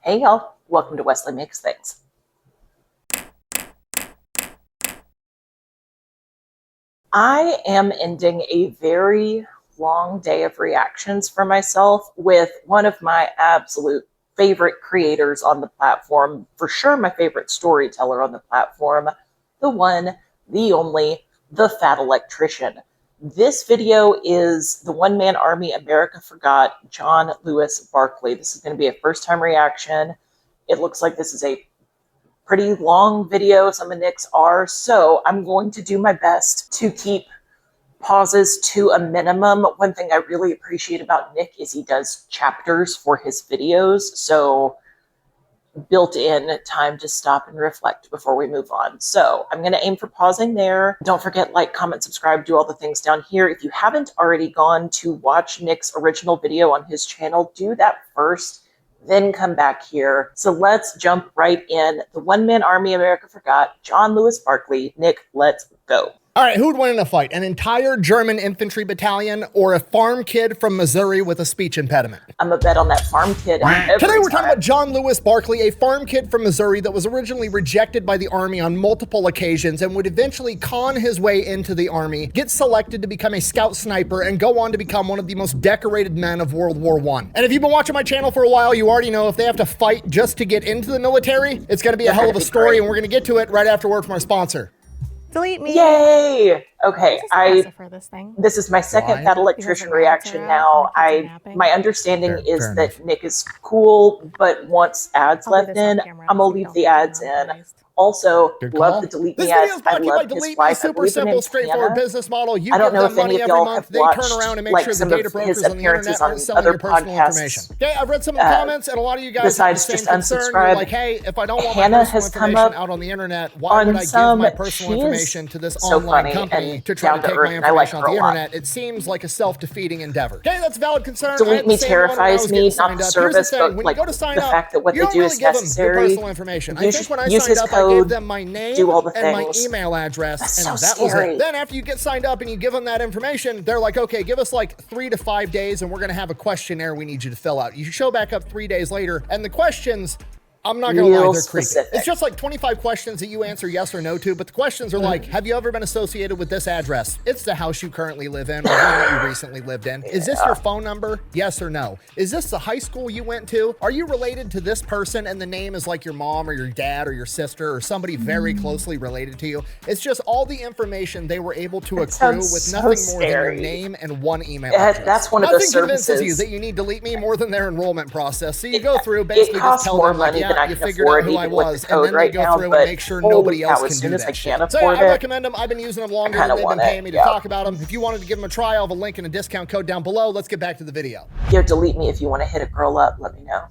Hey y'all, welcome to Wesley Makes Things. I am ending a very long day of reactions for myself with one of my absolute favorite creators on the platform, for sure my favorite storyteller on the platform, the one, the only, the Fat Electrician. This video is the one-man army America forgot, John Lewis Barkley. This is going to be a first-time reaction. It looks like this is a pretty long video. Some of Nick's are, so I'm going to do my best to keep pauses to a minimum. One thing I really appreciate about Nick is he does chapters for his videos, so built-in time to stop and reflect before we move on. So I'm going to aim for pausing there. Don't forget, like, comment, subscribe, do all the things down here. If you haven't already gone to watch Nick's original video on his channel, do that first, then come back here. So let's jump right in. The one-man army America forgot, John Lewis Barkley. Nick, let's go. All right, who'd win in a fight? An entire German infantry battalion or a farm kid from Missouri with a speech impediment? I'm a bet on that farm kid. Today we're talking about John Lewis Barkley, a farm kid from Missouri that was originally rejected by the Army on multiple occasions and would eventually con his way into the Army, get selected to become a scout sniper, and go on to become one of the most decorated men of World War I. And if you've been watching my channel for a while, you already know if they have to fight just to get into the military, it's gonna be a hell of a story, and we're gonna get to it right after word from our sponsor. Delete me. Yay! Okay, This is my second Fat Electrician reaction now. My understanding is that Nick is cool, but wants ads left in. I'm gonna leave the ads in. Also, love the delete me ads. I love his wife. Super simple, straightforward business model. You I don't know give if them any money of every y'all month. have They watched turn around and make like sure the some data of brokers his on the internet appearances aren't on selling other your personal information. podcasts. Okay, I've read some of the comments, and a lot of you guys Besides have the just same concern. You're unsubscribe, like, hey, if I don't want my Hannah personal has come information up out on the internet, why would I give my personal information to this online company to try to take my information off the internet? It seems like a self-defeating endeavor. Okay, that's a valid concern. Delete me terrifies me, not the service, but when like you go to sign the up, fact that what you they don't do really is give them your necessary. personal information. I think when I Use signed his up, I code, gave them my name do all the and my things. email address, That's and so that was scary. it. Then after you get signed up and you give them that information, they're like, okay, give us like 3 to 5 days and we're gonna have a questionnaire we need you to fill out. You show back up 3 days later and the questions, I'm not gonna lie, they're creepy. It's just like 25 questions that you answer yes or no to, but the questions are like, have you ever been associated with this address? It's the house you currently live in or one that you recently lived in. Is this your phone number? Yes or no? Is this the high school you went to? Are you related to this person and the name is like your mom or your dad or your sister or somebody very closely related to you? It's just all the information they were able to accrue with nothing more than your name and one email address. That's one of those services. Nothing convinces you that you need Delete Me more than their enrollment process. So you go through, basically just tell them, like, yeah, you figured out who I was, and then they go through and make sure nobody else can do that shit. So I recommend them. I've been using them longer than they've been paying me to talk about them. If you wanted to give them a try, I'll have a link and a discount code down below. Let's get back to the video. Yo, delete me if you want to hit a girl up. Let me know.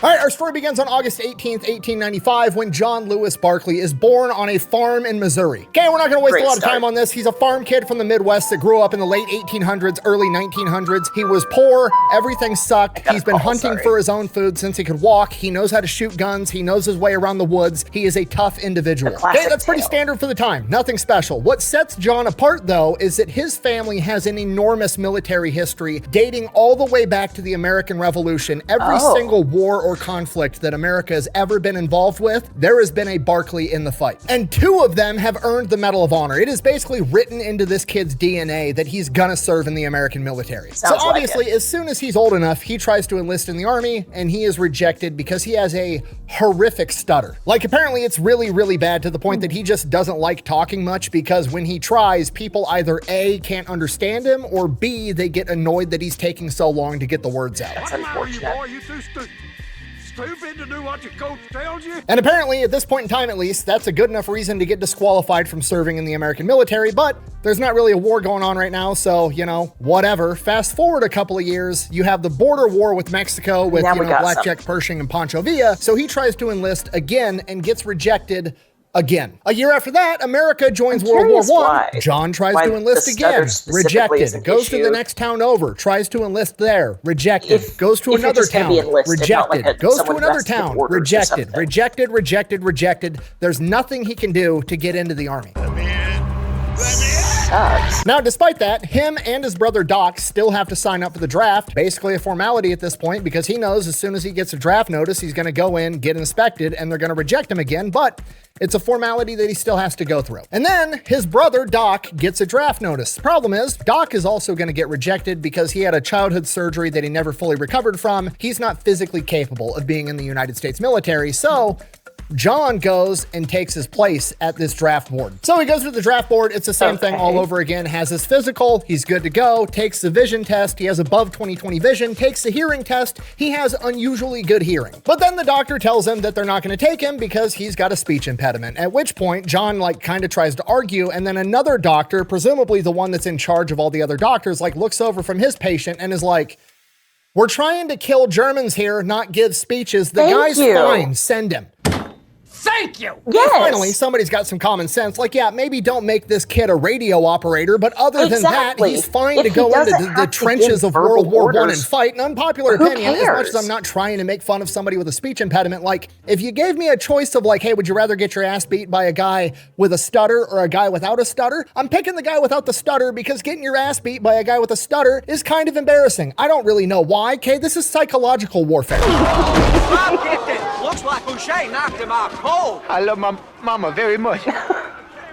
All right, our story begins on August 18th, 1895, when John Lewis Barkley is born on a farm in Missouri. Okay, we're not going to waste a lot of time on this. He's a farm kid from the Midwest that grew up in the late 1800s, early 1900s. He was poor. Everything sucked. He's been hunting for his own food since he could walk. He knows how to shoot guns. He knows his way around the woods. He is a tough individual. Okay, that's pretty standard for the time. Nothing special. What sets John apart, though, is that his family has an enormous military history dating all the way back to the American Revolution. Every single war or conflict that America has ever been involved with, there has been a Barkley in the fight. And 2 of them have earned the Medal of Honor. It is basically written into this kid's DNA that he's gonna serve in the American military. So obviously, as soon as he's old enough, he tries to enlist in the Army, and he is rejected because he has a horrific stutter. Like, apparently it's really, really bad to the point that he just doesn't like talking much, because when he tries, people either A, can't understand him, or B, they get annoyed that he's taking so long to get the words out. That's unfortunate. Stupid to do what your coach tells you? And apparently, at this point in time at least, that's a good enough reason to get disqualified from serving in the American military, but there's not really a war going on right now, so, you know, whatever. Fast forward a couple of years, you have the border war with Mexico with, you know, Blackjack Pershing and Pancho Villa, so he tries to enlist again and gets rejected again. A year after that, America joins World War I. John tries to enlist again, rejected. Goes to the next town over, tries to enlist there, rejected. Goes to another town, rejected. Goes to another town, rejected. Rejected. There's nothing he can do to get into the Army. Come in. sucks. Now, despite that, him and his brother Doc still have to sign up for the draft. Basically a formality at this point because he knows as soon as he gets a draft notice, he's going to go in, get inspected, and they're going to reject him again. But it's a formality that he still has to go through. And then his brother Doc gets a draft notice. Problem is, Doc is also going to get rejected because he had a childhood surgery that he never fully recovered from. He's not physically capable of being in the United States military. So John goes and takes his place at this draft board. So he goes to the draft board. It's the same thing all over again. Has his physical. He's good to go. Takes the vision test. He has above 20/20 vision. Takes the hearing test. He has unusually good hearing. But then the doctor tells him that they're not going to take him because he's got a speech impediment. At which point, John kind of tries to argue. And then another doctor, presumably the one that's in charge of all the other doctors, looks over from his patient and is like, "We're trying to kill Germans here, not give speeches. The guy's fine. Send him." Thank you! Yes. Finally, somebody's got some common sense. Yeah, maybe don't make this kid a radio operator, but other than that, he's fine to go into the trenches of World War I and fight. An unpopular opinion, as much as I'm not trying to make fun of somebody with a speech impediment, if you gave me a choice of hey, would you rather get your ass beat by a guy with a stutter or a guy without a stutter? I'm picking the guy without the stutter because getting your ass beat by a guy with a stutter is kind of embarrassing. I don't really know why, okay? This is psychological warfare. Stop getting it! Looks like Boucher knocked him out cold. I love my mama very much.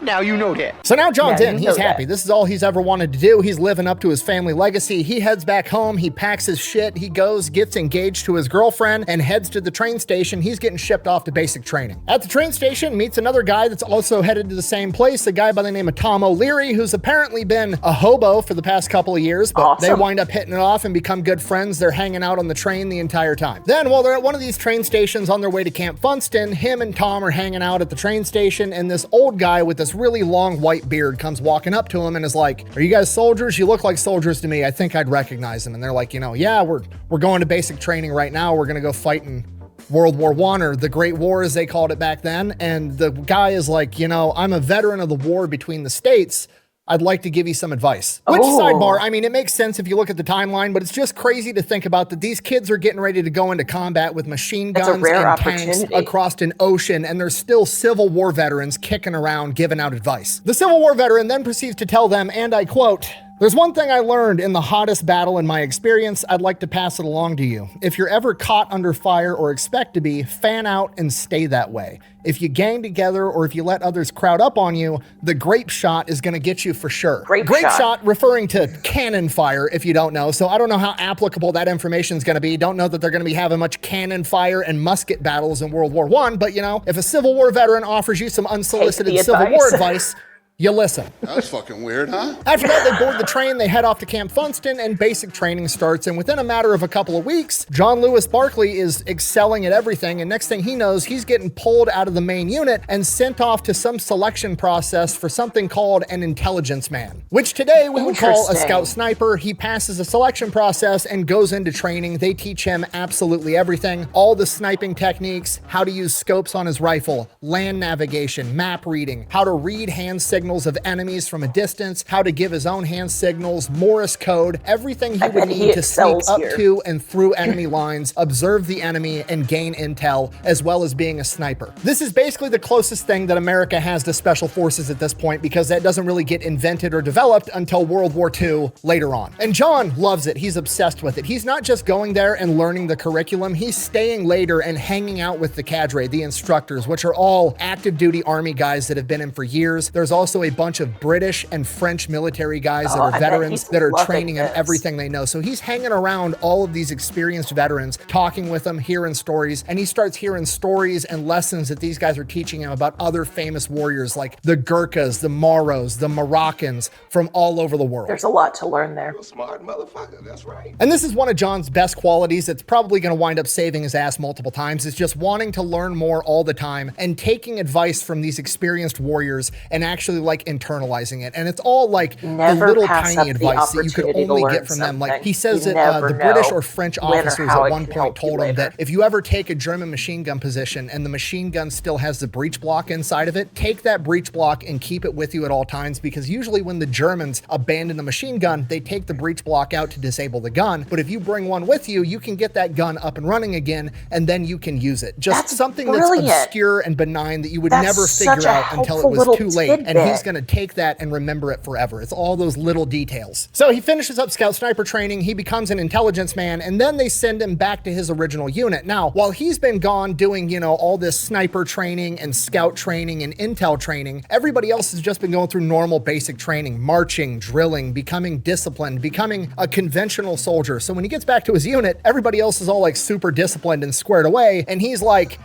Now you know that. So now John's in. He's happy. This is all he's ever wanted to do. He's living up to his family legacy. He heads back home. He packs his shit. He goes, gets engaged to his girlfriend, and heads to the train station. He's getting shipped off to basic training. At the train station, meets another guy that's also headed to the same place, a guy by the name of Tom O'Leary, who's apparently been a hobo for the past couple of years, but they wind up hitting it off and become good friends. They're hanging out on the train the entire time. Then, while they're at one of these train stations on their way to Camp Funston, him and Tom are hanging out at the train station, and this old guy with this really long white beard comes walking up to him and is like, "Are you guys soldiers? You look like soldiers to me. I think I'd recognize them." And they're like, yeah, we're going to basic training right now. We're going to go fight in World War I, or the Great War as they called it back then. And the guy is like, I'm a veteran of the war between the states. I'd like to give you some advice. Which, sidebar, I mean, it makes sense if you look at the timeline, but it's just crazy to think about that these kids are getting ready to go into combat with machine guns and tanks across an ocean, and there's still Civil War veterans kicking around giving out advice. The Civil War veteran then proceeds to tell them, and I quote, "There's one thing I learned in the hottest battle in my experience. I'd like to pass it along to you. If you're ever caught under fire or expect to be, fan out and stay that way. If you gang together or if you let others crowd up on you, the grape shot is going to get you for sure." Grape shot referring to cannon fire, if you don't know. So I don't know how applicable that information is going to be. Don't know that they're going to be having much cannon fire and musket battles in World War I. But, if a Civil War veteran offers you some unsolicited Civil War advice, you listen. That's fucking weird, huh? After that, they board the train, they head off to Camp Funston, and basic training starts. And within a matter of a couple of weeks, John Lewis Barkley is excelling at everything. And next thing he knows, he's getting pulled out of the main unit and sent off to some selection process for something called an intelligence man, which today we would call a scout sniper. He passes a selection process and goes into training. They teach him absolutely everything, all the sniping techniques, how to use scopes on his rifle, land navigation, map reading, how to read hand signals of enemies from a distance, how to give his own hand signals, Morse code, everything he would need to sneak up to and through enemy lines, observe the enemy, and gain intel, as well as being a sniper. This is basically the closest thing that America has to special forces at this point, because that doesn't really get invented or developed until World War II later on. And John loves it. He's obsessed with it. He's not just going there and learning the curriculum, he's staying later and hanging out with the cadre, the instructors, which are all active duty Army guys that have been in for years. There's also a bunch of British and French military guys that are veterans that are training him everything they know. So he's hanging around all of these experienced veterans, talking with them, hearing stories, and he starts hearing stories and lessons that these guys are teaching him about other famous warriors like the Gurkhas, the Moros, the Moroccans from all over the world. There's a lot to learn there. Smart motherfucker, that's right. And this is one of John's best qualities that's probably going to wind up saving his ass multiple times. It's just wanting to learn more all the time and taking advice from these experienced warriors and actually internalizing it. And it's all the little tiny advice that you could only get from them. He says that the British or French officers at one point told him that if you ever take a German machine gun position and the machine gun still has the breech block inside of it, take that breech block and keep it with you at all times, because usually when the Germans abandon a machine gun, they take the breech block out to disable the gun. But if you bring one with you, you can get that gun up and running again, and then you can use it. Just something that's obscure and benign that you would never figure out until it was too late. And he's going to take that and remember it forever. It's all those little details. So he finishes up scout sniper training. He becomes an intelligence man, and then they send him back to his original unit. Now, while he's been gone doing, all this sniper training and scout training and intel training, everybody else has just been going through normal basic training, marching, drilling, becoming disciplined, becoming a conventional soldier. So when he gets back to his unit, everybody else is all like super disciplined and squared away. And he's like,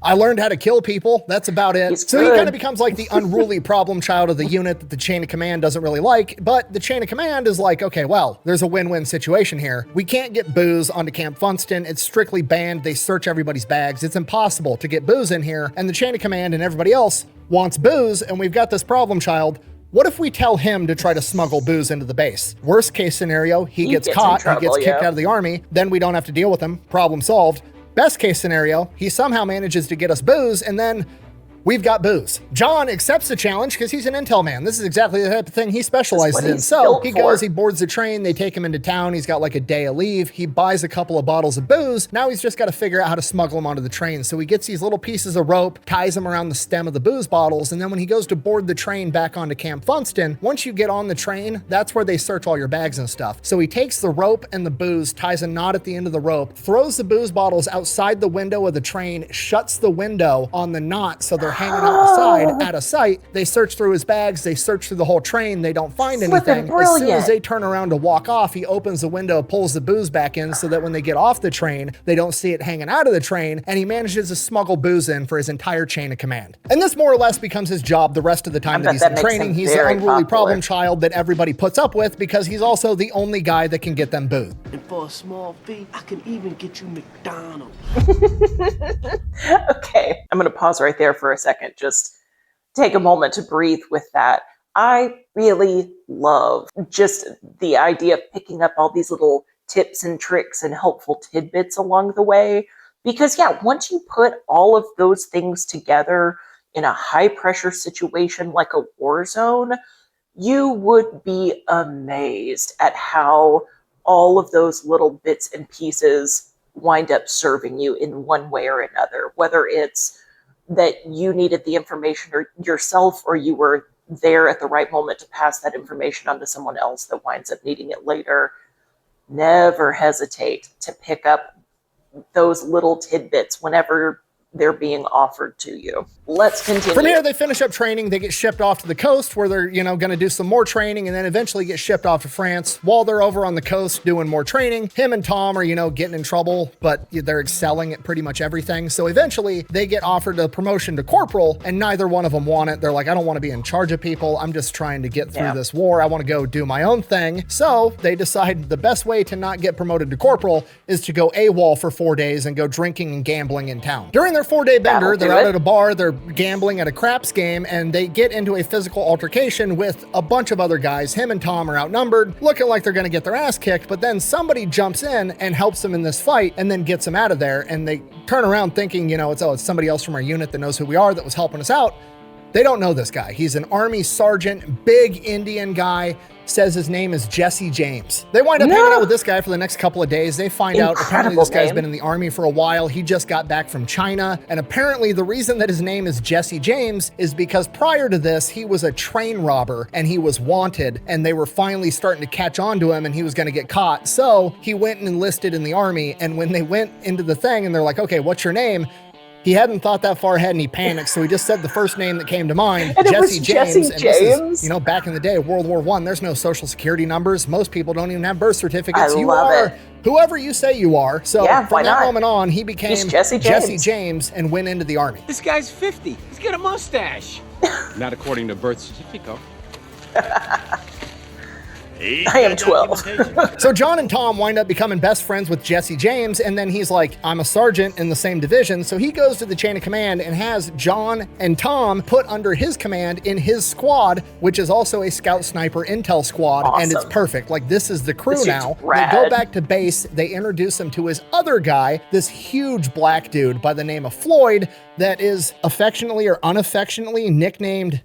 I learned how to kill people. That's about it. So he kind of becomes like the unruly problem child of the unit that the chain of command doesn't really like. But the chain of command is like, okay, well, there's a win-win situation here. We can't get booze onto Camp Funston. It's strictly banned. They search everybody's bags. It's impossible to get booze in here. And the chain of command and everybody else wants booze. And we've got this problem child. What if we tell him to try to smuggle booze into the base? Worst case scenario, he gets caught, he gets kicked out of the army. Then we don't have to deal with him. Problem solved. Best case scenario, he somehow manages to get us booze, and then we've got booze. John accepts the challenge because he's an intel man. This is exactly the type of thing he specializes in. So he goes, he boards the train, they take him into town. He's got like a day of leave. He buys a couple of bottles of booze. Now he's just got to figure out how to smuggle them onto the train. So he gets these little pieces of rope, ties them around the stem of the booze bottles. And then when he goes to board the train back onto Camp Funston, once you get on the train, that's where they search all your bags and stuff. So he takes the rope and the booze, ties a knot at the end of the rope, throws the booze bottles outside the window of the train, shuts the window on the knot so they're hanging out the side out of sight. They search through his bags, they search through the whole train, they don't find anything. As soon as they turn around to walk off, he opens the window, pulls the booze back in so that when they get off the train, they don't see it hanging out of the train, and he manages to smuggle booze in for his entire chain of command. And this more or less becomes his job the rest of the time that he's in training. He's the unruly problem child that everybody puts up with because he's also the only guy that can get them booze. And for a small fee, I can even get you McDonald's. Okay, I'm going to pause right there for a second. Just take a moment to breathe with that. I really love just the idea of picking up all these little tips and tricks and helpful tidbits along the way. Because yeah, once you put all of those things together in a high pressure situation like a war zone, you would be amazed at how all of those little bits and pieces wind up serving you in one way or another, whether it's that you needed the information or yourself, or you were there at the right moment to pass that information on to someone else that winds up needing it later. Never hesitate to pick up those little tidbits whenever they're being offered to you. Let's continue. From here, they finish up training. They get shipped off to the coast where they're, going to do some more training and then eventually get shipped off to France. While they're over on the coast doing more training, him and Tom are, getting in trouble, but they're excelling at pretty much everything. So eventually they get offered a promotion to corporal and neither one of them want it. They're like, I don't want to be in charge of people. I'm just trying to get through this war. I want to go do my own thing. So they decide the best way to not get promoted to corporal is to go AWOL for 4 days and go drinking and gambling in town. During their 4-day bender, they're out at a bar, they're gambling at a craps game, and they get into a physical altercation with a bunch of other guys. Him and Tom are outnumbered, looking like they're going to get their ass kicked, but then somebody jumps in and helps them in this fight and then gets them out of there, and they turn around thinking, it's somebody else from our unit that knows who we are that was helping us out. They don't know this guy. He's an army sergeant, big Indian guy, says his name is Jesse James. They wind up hanging out with this guy for the next couple of days. They find out apparently this guy's been in the army for a while. He just got back from China. And apparently the reason that his name is Jesse James is because prior to this, he was a train robber and he was wanted, and they were finally starting to catch on to him and he was going to get caught. So he went and enlisted in the army. And when they went into the thing and they're like, okay, what's your name? He hadn't thought that far ahead and he panicked, so he just said the first name that came to mind, Jesse James. And this is, back in the day, World War I, there's no social security numbers. Most people don't even have birth certificates. You are whoever you say you are. So from that moment on, he became Jesse James and went into the army. This guy's 50. He's got a mustache. Not according to birth certificate. I am 12. So John and Tom wind up becoming best friends with Jesse James, and then he's like, I'm a sergeant in the same division, so he goes to the chain of command and has John and Tom put under his command in his squad, which is also a scout sniper intel squad, and it's perfect. Like, this is the crew now. They go back to base, they introduce him to his other guy, this huge black dude by the name of Floyd, that is affectionately or unaffectionately nicknamed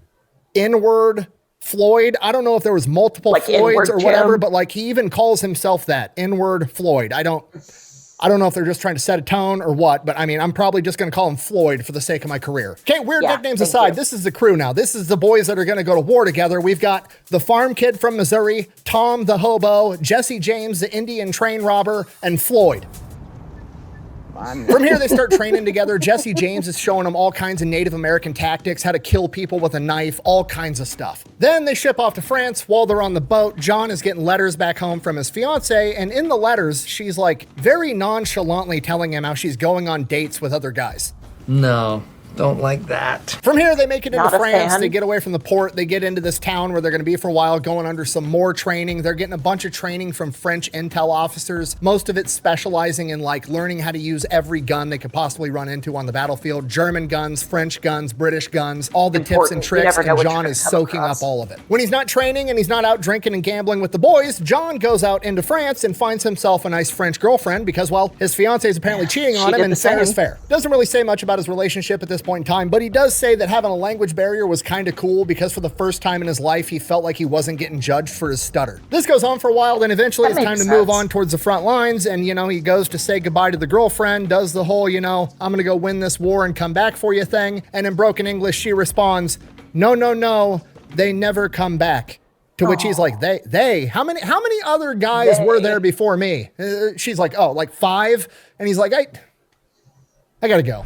N-word Floyd. I don't know if there was multiple Floyds or whatever, but he even calls himself that, N-word Floyd. I don't know if they're just trying to set a tone or what, but I mean, I'm probably just going to call him Floyd for the sake of my career. Okay, weird nicknames aside, this is the crew now. This is the boys that are going to go to war together. We've got the farm kid from Missouri, Tom the hobo, Jesse James the Indian train robber, and Floyd. From here, they start training together. Jesse James is showing them all kinds of Native American tactics, how to kill people with a knife, all kinds of stuff. Then they ship off to France. While they're on the boat, John is getting letters back home from his fiance, and in the letters, she's like very nonchalantly telling him how she's going on dates with other guys. No. Don't like that. From here, they make it into France. They get away from the port. They get into this town where they're going to be for a while, going under some more training. They're getting a bunch of training from French intel officers, most of it specializing in like learning how to use every gun they could possibly run into on the battlefield. German guns, French guns, British guns, all the tips and tricks, and John is soaking up all of it. When he's not training and he's not out drinking and gambling with the boys, John goes out into France and finds himself a nice French girlfriend because, well, his fiance is apparently cheating on him, and fair is fair. Doesn't really say much about his relationship at this point in time, but he does say that having a language barrier was kind of cool because for the first time in his life, he felt like he wasn't getting judged for his stutter. This goes on for a while, then eventually it's time to move on towards the front lines, and, you know, he goes to say goodbye to the girlfriend, does the whole, you know, I'm gonna go win this war and come back for you thing, and in broken English, she responds, no, no, no, they never come back. To which he's like, they, how many other guys were there before me? She's like, oh, like 5? And he's like, I gotta go.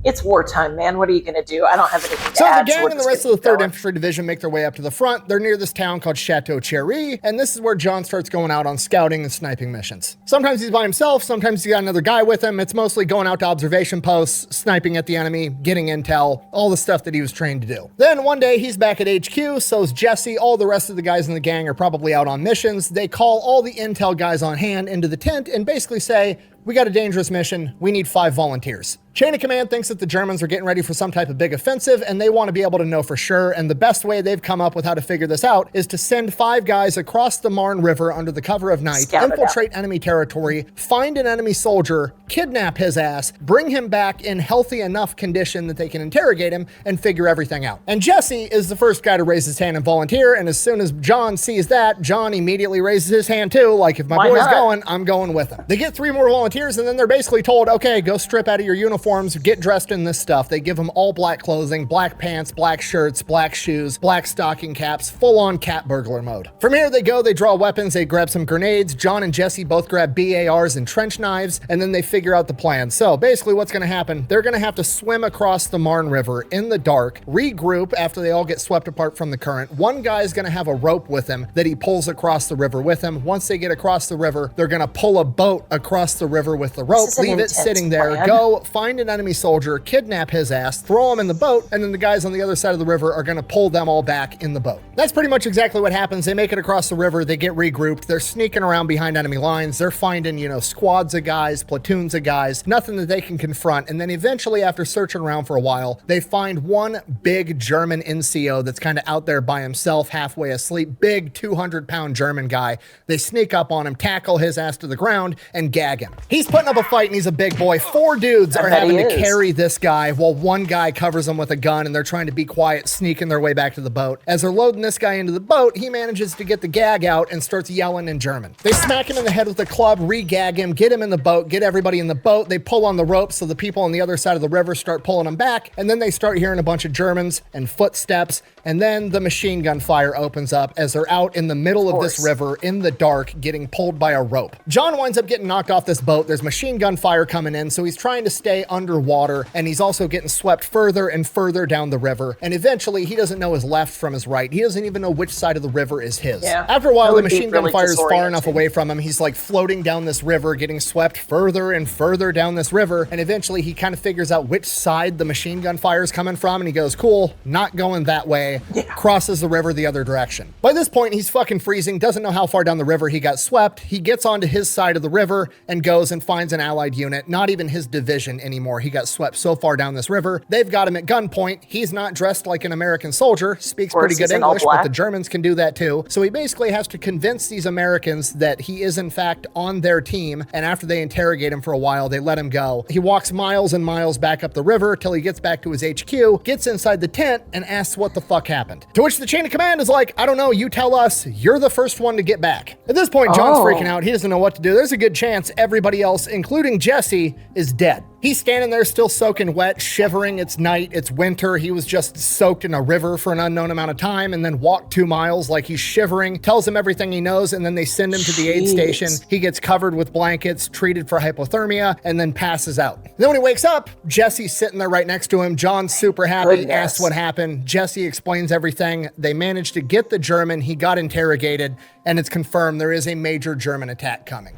It's wartime, man. What are you going to do? I don't have anything to So add. the gang and the rest of the 3rd Infantry Division make their way up to the front. They're near this town called Chateau Thierry, and this is where John starts going out on scouting and sniping missions. Sometimes he's by himself, sometimes he's got another guy with him. It's mostly going out to observation posts, sniping at the enemy, getting intel, all the stuff that he was trained to do. Then one day he's back at HQ, so's Jesse. All the rest of the guys in the gang are probably out on missions. They call all the intel guys on hand into the tent and basically say, we got a dangerous mission. We need 5 volunteers. Chain of Command thinks that the Germans are getting ready for some type of big offensive, and they want to be able to know for sure, and the best way they've come up with how to figure this out is to send 5 guys across the Marne River under the cover of night, infiltrate enemy territory, find an enemy soldier, kidnap his ass, bring him back in healthy enough condition that they can interrogate him, and figure everything out. And Jesse is the first guy to raise his hand and volunteer, and as soon as John sees that, John immediately raises his hand too, like if my boy's going, I'm going with him. They get 3 more volunteers, and then they're basically told, okay, go strip out of your uniforms, get dressed in this stuff. They give them all black clothing, black pants, black shirts, black shoes, black stocking caps, full-on cat burglar mode. From here they go, they draw weapons, they grab some grenades. John and Jesse both grab BARs and trench knives, and then they figure out the plan. So basically what's gonna happen, they're gonna have to swim across the Marne River in the dark, regroup after they all get swept apart from the current. One guy's gonna have a rope with him that he pulls across the river with him. Once they get across the river, they're gonna pull a boat across the river with the rope, leave it sitting there, go find an enemy soldier, kidnap his ass, throw him in the boat, and then the guys on the other side of the river are gonna pull them all back in the boat. That's pretty much exactly what happens. They make it across the river, they get regrouped, they're sneaking around behind enemy lines, they're finding, you know, squads of guys, platoons of guys, nothing that they can confront, and then eventually after searching around for a while, they find one big German NCO that's kind of out there by himself, halfway asleep, big 200-pound German guy. They sneak up on him, tackle his ass to the ground, and gag him. He's putting up a fight and he's a big boy. 4 dudes are having to carry this guy while one guy covers him with a gun, and they're trying to be quiet, sneaking their way back to the boat. As they're loading this guy into the boat, he manages to get the gag out and starts yelling in German. They smack him in the head with a club, re-gag him, get him in the boat, get everybody in the boat. They pull on the rope so the people on the other side of the river start pulling him back, and then they start hearing a bunch of Germans and footsteps, and then the machine gun fire opens up as they're out in the middle of this river in the dark getting pulled by a rope. John winds up getting knocked off this boat. There's machine gun fire coming in, so he's trying to stay underwater, and he's also getting swept further and further down the river, and eventually he doesn't know his left from his right. He doesn't even know which side of the river is his. After a while, the machine gun fire is far enough away from him. He's like floating down this river, getting swept further and further down this river, and eventually he kind of figures out which side the machine gun fire is coming from, and he goes, cool, not going that way, crosses the river the other direction. By this point, he's fucking freezing, doesn't know how far down the river he got swept. He gets onto his side of the river and goes and finds an allied unit, not even his division anymore. He got swept so far down this river. They've got him at gunpoint. He's not dressed like an American soldier, speaks pretty good English, but the Germans can do that too. So he basically has to convince these Americans that he is in fact on their team, and after they interrogate him for a while, they let him go. He walks miles and miles back up the river till he gets back to his HQ, gets inside the tent, and asks what the fuck happened. To which the chain of command is like, I don't know, you tell us, you're the first one to get back. At this point, John's freaking out. He doesn't know what to do. There's a good chance everybody everybody else, including Jesse, is dead. He's standing there still soaking wet, shivering. It's night, it's winter. He was just soaked in a river for an unknown amount of time and then walked 2 miles like he's shivering, tells him everything he knows, and then they send him to the aid station. He gets covered with blankets, treated for hypothermia, and then passes out. Then when he wakes up, Jesse's sitting there right next to him. John's super happy, asks what happened. Jesse explains everything. They managed to get the German. He got interrogated, and it's confirmed there is a major German attack coming.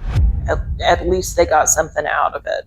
At least they got something out of it.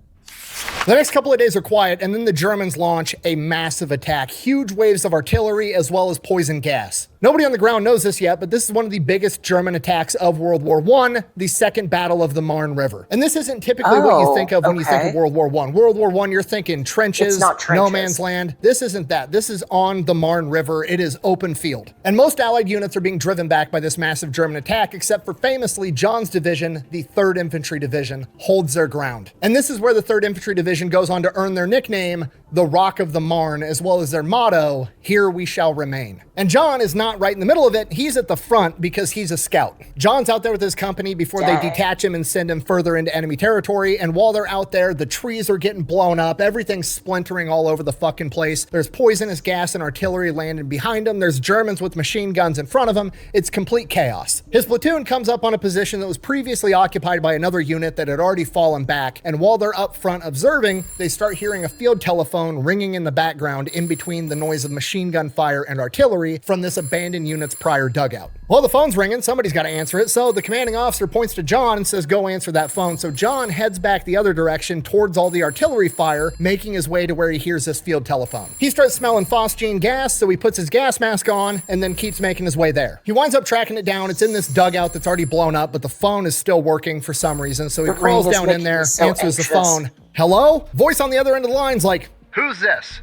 The next couple of days are quiet, and then the Germans launch a massive attack. Huge waves of artillery as well as poison gas. Nobody on the ground knows this yet, but this is one of the biggest German attacks of World War I, the Second Battle of the Marne River. And this isn't typically what you think of when you think of World War I. World War I, you're thinking trenches, no man's land. This isn't that. This is on the Marne River. It is open field. And most Allied units are being driven back by this massive German attack, except for famously John's division, the 3rd Infantry Division, holds their ground. And this is where the 3rd Infantry Division goes on to earn their nickname, the Rock of the Marne, as well as their motto, "Here we shall remain." And John is not right in the middle of it. He's at the front because he's a scout. John's out there with his company before they detach him and send him further into enemy territory. And while they're out there, the trees are getting blown up. Everything's splintering all over the fucking place. There's poisonous gas and artillery landing behind him. There's Germans with machine guns in front of him. It's complete chaos. His platoon comes up on a position that was previously occupied by another unit that had already fallen back. And while they're up front observing, they start hearing a field telephone ringing in the background in between the noise of machine gun fire and artillery from this abandoned unit's prior dugout. Well, the phone's ringing. Somebody's got to answer it. So the commanding officer points to John and says, go answer that phone. So John heads back the other direction towards all the artillery fire, making his way to where he hears this field telephone. He starts smelling phosgene gas, so he puts his gas mask on and then keeps making his way there. He winds up tracking it down. It's in this dugout that's already blown up, but the phone is still working for some reason. So he crawls down in there, answers the phone. Hello? Voice on the other end of the line's like, who's this?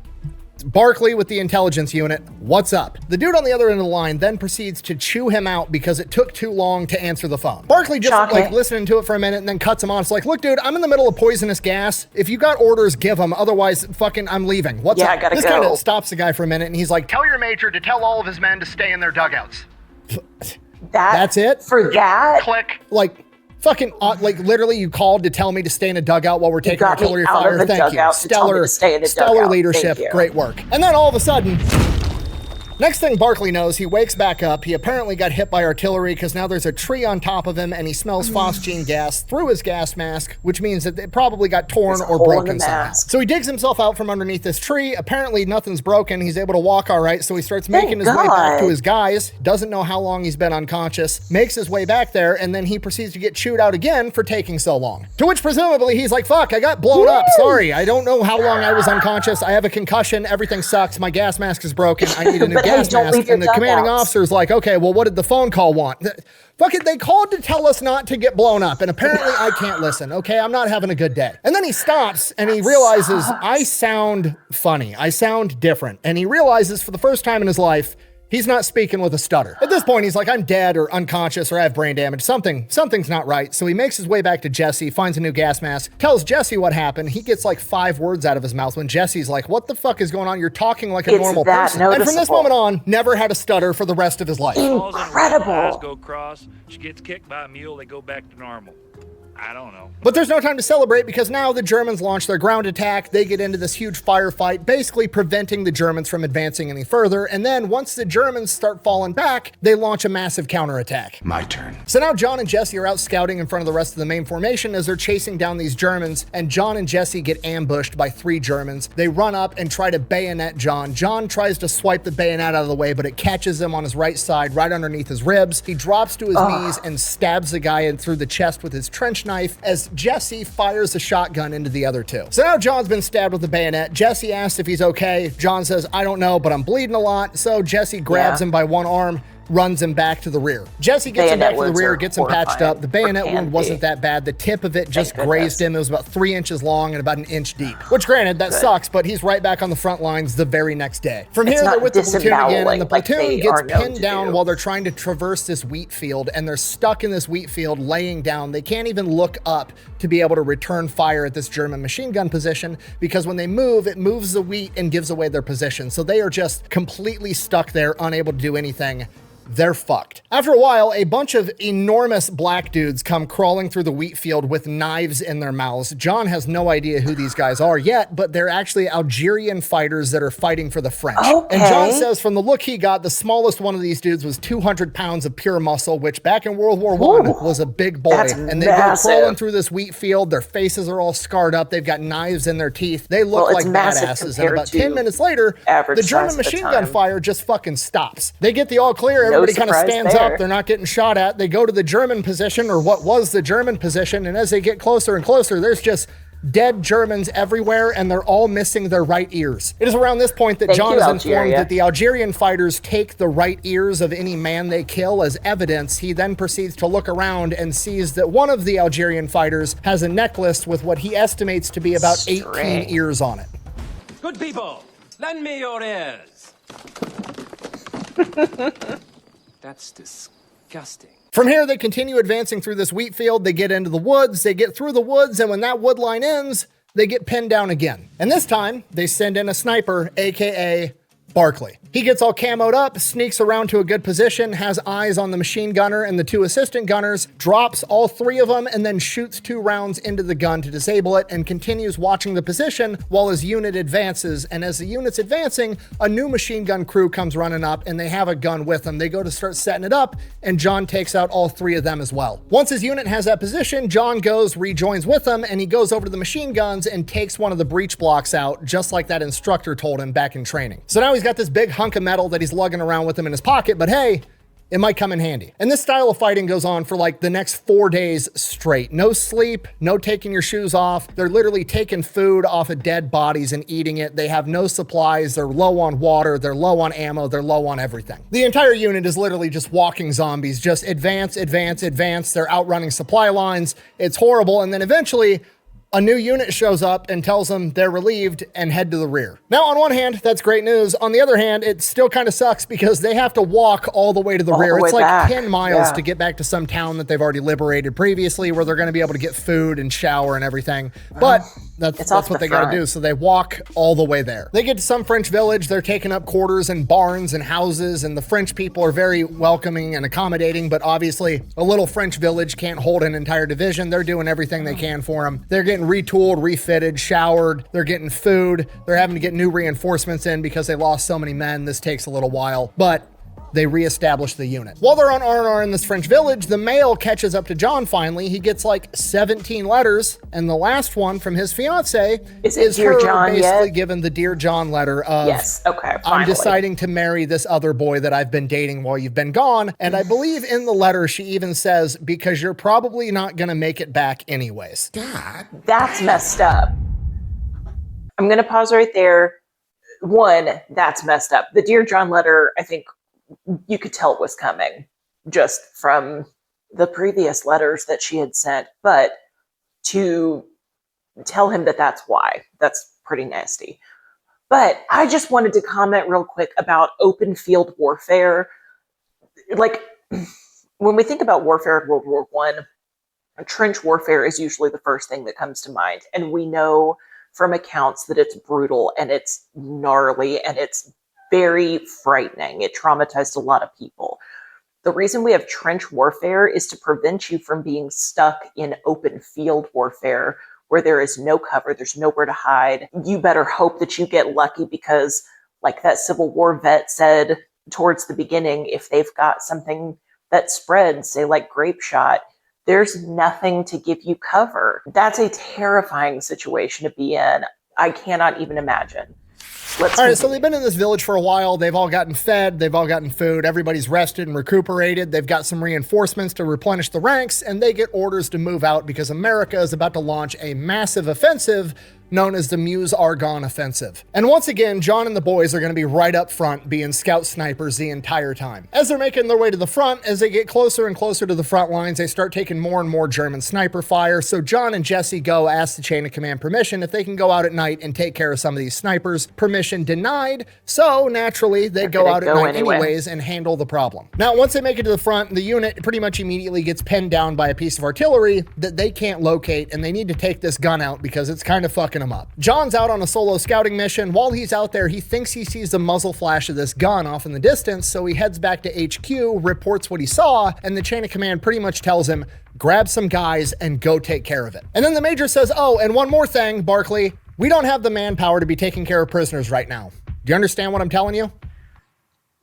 Barkley with the intelligence unit. What's up? The dude on the other end of the line then proceeds to chew him out because it took too long to answer the phone. Barkley just like listening to it for a minute and then cuts him on. It's like, look, dude, I'm in the middle of poisonous gas. If you got orders, give them. Otherwise, fucking, I'm leaving. What's up? I gotta this go. Kind of stops the guy for a minute and he's like, tell your major to tell all of his men to stay in their dugouts. That's it? For that? Click. Like, fucking, like literally you called to tell me to stay in a dugout while we're taking artillery fire. Thank you. Stellar leadership. Great work. And then all of a sudden, next thing Barkley knows, he wakes back up. He apparently got hit by artillery because now there's a tree on top of him and he smells phosgene gas through his gas mask, which means that it probably got torn or broken somehow. So he digs himself out from underneath this tree. Apparently nothing's broken. He's able to walk all right. So he starts making his way back to his guys. Doesn't know how long he's been unconscious. Makes his way back there and then he proceeds to get chewed out again for taking so long. To which presumably he's like, fuck, I got blown up. Sorry, I don't know how long I was unconscious. I have a concussion. Everything sucks. My gas mask is broken. I need a new gas mask. And the commanding officer's like, okay, well, what did the phone call want? Fuck it, they called to tell us not to get blown up, and apparently I can't listen, okay? I'm not having a good day. And then he stops, and he realizes, I sound funny. I sound different. And he realizes for the first time in his life, he's not speaking with a stutter. At this point, he's like, I'm dead or unconscious or I have brain damage. Something's not right. So he makes his way back to Jesse, finds a new gas mask, tells Jesse what happened. He gets like 5 words out of his mouth when Jesse's like, what the fuck is going on? You're talking like a normal person. And from this moment on, never had a stutter for the rest of his life. Incredible. Eyes go cross. She gets kicked by a mule. They go back to normal. I don't know. But there's no time to celebrate because now the Germans launch their ground attack. They get into this huge firefight, basically preventing the Germans from advancing any further. And then once the Germans start falling back, they launch a massive counterattack. My turn. So now John and Jesse are out scouting in front of the rest of the main formation as they're chasing down these Germans. And John and Jesse get ambushed by 3 Germans. They run up and try to bayonet John. John tries to swipe the bayonet out of the way, but it catches him on his right side, right underneath his ribs. He drops to his knees and stabs the guy in through the chest with his trench knife as Jesse fires a shotgun into the other 2. So now John's been stabbed with a bayonet. Jesse asks if he's okay. John says, I don't know, but I'm bleeding a lot. So Jesse grabs him by one arm, runs him back to the rear. Jesse gets him back to the rear, gets him patched up. The bayonet wound wasn't that bad. The tip of it just grazed him. It was about 3 inches long and about 1 inch deep. Which granted, that sucks, but he's right back on the front lines the very next day. From here, they're with the platoon again, and the platoon gets pinned down while they're trying to traverse this wheat field, and they're stuck in this wheat field laying down. They can't even look up to be able to return fire at this German machine gun position because when they move, it moves the wheat and gives away their position. So they are just completely stuck there, unable to do anything. they're fucked. After a while, a bunch of enormous black dudes come crawling through the wheat field with knives in their mouths. John has no idea who these guys are yet, but they're actually Algerian fighters that are fighting for the French. Okay. And John says from the look he got, the smallest one of these dudes was 200 pounds of pure muscle, which back in World War I was a big boy. And they go crawling through this wheat field. Their faces are all scarred up. They've got knives in their teeth. They look like badasses. And about 10 minutes later, the German machine gun fire just fucking stops. They get the all clear. Everybody kind of stands up. They're not getting shot at. They go to the German position, or what was the German position. And as they get closer and closer, there's just dead Germans everywhere, and they're all missing their right ears. It is around this point that John is informed that the Algerian fighters take the right ears of any man they kill as evidence. He then proceeds to look around and sees that one of the Algerian fighters has a necklace with what he estimates to be about 18 ears on it. Good people, lend me your ears. That's disgusting. From here, they continue advancing through this wheat field. They get into the woods. They get through the woods, and when that wood line ends, they get pinned down again. And this time, they send in a sniper, aka Barkley. He gets all camoed up, sneaks around to a good position, has eyes on the machine gunner and the two assistant gunners, drops all three of them, and then shoots 2 rounds into the gun to disable it, and continues watching the position while his unit advances. And as the unit's advancing, a new machine gun crew comes running up, and they have a gun with them. They go to start setting it up, and John takes out all 3 of them as well. Once his unit has that position, John rejoins with them, and he goes over to the machine guns and takes one of the breech blocks out, just like that instructor told him back in training. So now he's got this big hunk of metal that he's lugging around with him in his pocket, but hey, it might come in handy. And this style of fighting goes on for like the next 4 days straight. No sleep, no taking your shoes off. They're literally taking food off of dead bodies and eating it. They have no supplies. They're low on water. They're low on ammo. They're low on everything. The entire unit is literally just walking zombies. Just advance, advance, advance. They're outrunning supply lines. It's horrible. And then eventually, a new unit shows up and tells them they're relieved and head to the rear. Now, on one hand, that's great news. On the other hand, it still kind of sucks because they have to walk all the way to the rear. It's like 10 miles to get back to some town that they've already liberated previously, where they're going to be able to get food and shower and everything. But that's what they got to do. So they walk all the way there. They get to some French village. They're taking up quarters and barns and houses, and the French people are very welcoming and accommodating, but obviously a little French village can't hold an entire division. They're doing everything they can for them. They're getting retooled, refitted, showered. They're getting food. They're having to get new reinforcements in because they lost so many men. This takes a little while, but they reestablish the unit. While they're on R&R in this French village, the mail catches up to John finally. He gets like 17 letters, and the last one from his fiance is Dear John basically given the Dear John letter of, yes, okay, finally. I'm deciding to marry this other boy that I've been dating while you've been gone. And I believe in the letter she even says, because you're probably not gonna make it back anyways. God, that's messed up. I'm gonna pause right there. One, that's messed up. The Dear John letter, I think, you could tell it was coming just from the previous letters that she had sent, but to tell him that that's why, that's pretty nasty. But I just wanted to comment real quick about open field warfare. Like, when we think about warfare in World War I, trench warfare is usually the first thing that comes to mind. And we know from accounts that it's brutal and it's gnarly and it's very frightening. It traumatized a lot of people. The reason we have trench warfare is to prevent you from being stuck in open field warfare where there is no cover, there's nowhere to hide. You better hope that you get lucky because, like that Civil War vet said towards the beginning, if they've got something that spreads, say like grape shot, there's nothing to give you cover. That's a terrifying situation to be in. I cannot even imagine. All right, so they've been in this village for a while. They've all gotten fed. They've all gotten food. Everybody's rested and recuperated. They've got some reinforcements to replenish the ranks, and they get orders to move out because America is about to launch a massive offensive known as the Meuse-Argonne Offensive. And once again, John and the boys are going to be right up front being scout snipers the entire time. As they're making their way to the front, as they get closer and closer to the front lines, they start taking more and more German sniper fire. So John and Jesse go ask the chain of command permission if they can go out at night and take care of some of these snipers. Permission denied. So naturally, they go out at night anyways and handle the problem. Now, once they make it to the front, the unit pretty much immediately gets pinned down by a piece of artillery that they can't locate, and they need to take this gun out because it's kind of fucking fucking him up. John's out on a solo scouting mission. While he's out there, he thinks he sees the muzzle flash of this gun off in the distance, so he heads back to HQ, reports what he saw, and the chain of command pretty much tells him, grab some guys and go take care of it. And then the major says, oh, and one more thing, Barkley, we don't have the manpower to be taking care of prisoners right now. Do you understand what I'm telling you?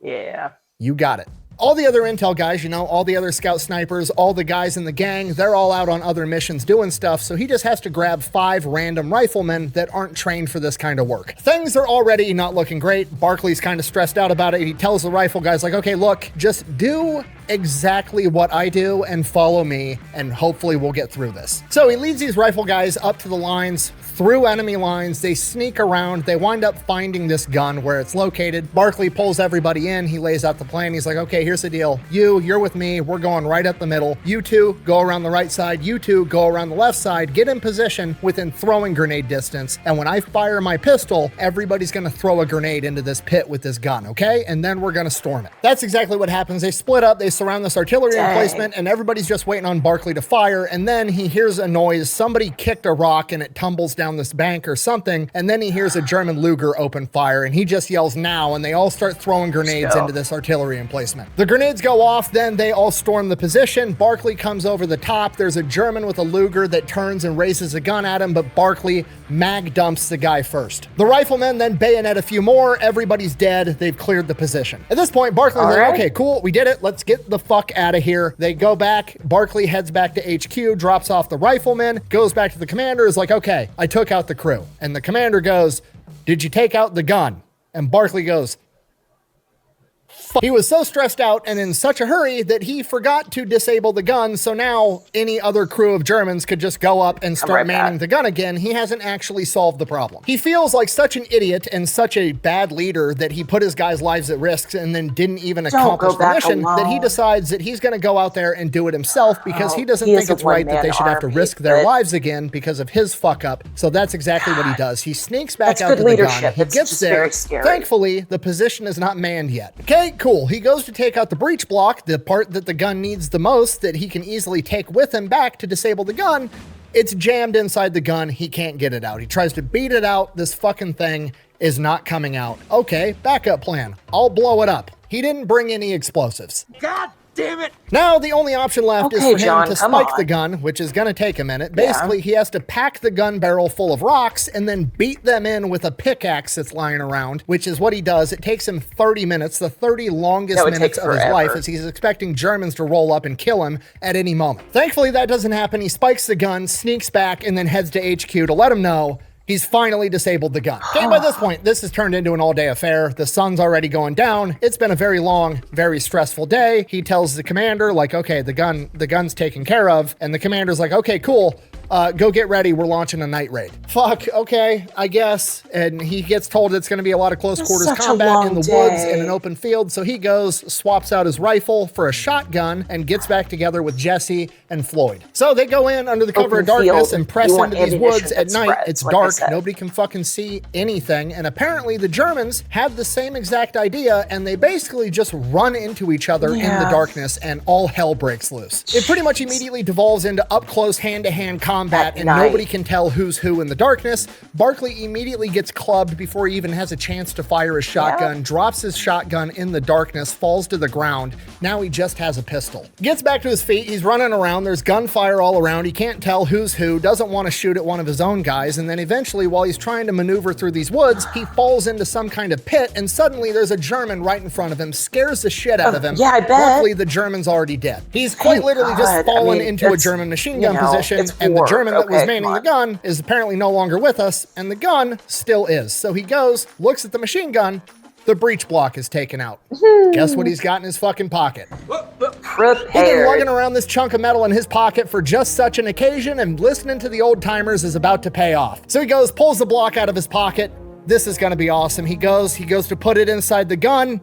Yeah. You got it. All the other intel guys, you know, all the other scout snipers, all the guys in the gang, they're all out on other missions doing stuff, so he just has to grab 5 random riflemen that aren't trained for this kind of work. Things are already not looking great. Barkley's kind of stressed out about it. He tells the rifle guys, like, okay, look, just do exactly what I do and follow me, and hopefully we'll get through this. So he leads these rifle guys up to the lines, through enemy lines. They sneak around. They wind up finding this gun where it's located. Barkley pulls everybody in. He lays out the plan. He's like, okay, here's the deal. You're with me. We're going right up the middle. You two go around the right side. You two go around the left side. Get in position within throwing grenade distance. And when I fire my pistol, everybody's going to throw a grenade into this pit with this gun, okay? And then we're going to storm it. That's exactly what happens. They split up. They surround this artillery emplacement, and everybody's just waiting on Barkley to fire. And then he hears a noise. Somebody kicked a rock and it tumbles down this bank or something, and then he hears a German Luger open fire, and he just yells now, and they all start throwing grenades into this artillery emplacement. The grenades go off, then they all storm the position. Barkley comes over the top. There's a German with a Luger that turns and raises a gun at him, but Barkley mag dumps the guy first. The riflemen then bayonet a few more. Everybody's dead. They've cleared the position. At this point, Barkley's like, okay, cool, we did it. Let's get the fuck out of here. They go back. Barkley heads back to HQ, drops off the riflemen, goes back to the commander, is like, okay, I took out the crew. And the commander goes, did you take out the gun? And Barkley goes, he was so stressed out and in such a hurry that he forgot to disable the gun, so now any other crew of Germans could just go up and start manning the gun again. He hasn't actually solved the problem. He feels like such an idiot and such a bad leader that he put his guys' lives at risk and then didn't even accomplish the mission, that he decides that he's going to go out there and do it himself because he doesn't think it's right that they should have to risk their lives again because of his fuck up. So that's exactly what he does. He sneaks back out to the gun. He gets there. Thankfully, the position is not manned yet. Okay, cool. He goes to take out the breech block, the part that the gun needs the most, that he can easily take with him back to disable the gun. It's jammed inside the gun. He can't get it out. He tries to beat it out. This fucking thing is not coming out. Okay, backup plan. I'll blow it up. He didn't bring any explosives. God damn it! Now the only option left is for him to spike the gun, which is going to take a minute. Basically, he has to pack the gun barrel full of rocks and then beat them in with a pickaxe that's lying around, which is what he does. It takes him 30 minutes, the 30 longest minutes of his life, as he's expecting Germans to roll up and kill him at any moment. Thankfully, that doesn't happen. He spikes the gun, sneaks back, and then heads to HQ to let him know he's finally disabled the gun. Okay, by this point, this has turned into an all-day affair. The sun's already going down. It's been a very long, very stressful day. He tells the commander, like, okay, the gun's taken care of. And the commander's like, okay, cool. Go get ready. We're launching a night raid. Fuck, okay, I guess. And he gets told it's going to be a lot of close quarters combat in the woods in an open field. So he goes, swaps out his rifle for a shotgun, and gets back together with Jesse and Floyd. So they go in under the cover of darkness and press into these woods at night. It's dark. Nobody can fucking see anything. And apparently the Germans had the same exact idea, and they basically just run into each other in the darkness, and all hell breaks loose. It pretty much immediately devolves into up-close hand-to-hand combat, and nobody can tell who's who in the darkness. Barkley immediately gets clubbed before he even has a chance to fire his shotgun, drops his shotgun in the darkness, falls to the ground. Now he just has a pistol. Gets back to his feet, he's running around, there's gunfire all around, he can't tell who's who, doesn't want to shoot at one of his own guys, and then eventually, while he's trying to maneuver through these woods, he falls into some kind of pit, and suddenly there's a German right in front of him, scares the shit out of him. Yeah, I bet. Luckily, the German's already dead. He's quite literally just fallen into a German machine gun position, and the German that was manning the gun is apparently no longer with us, and the gun still is. So he goes, looks at the machine gun, the breech block is taken out. Guess what he's got in his fucking pocket? He's been lugging around this chunk of metal in his pocket for just such an occasion, and listening to the old timers is about to pay off. So he goes, pulls the block out of his pocket. This is gonna be awesome. He goes to put it inside the gun.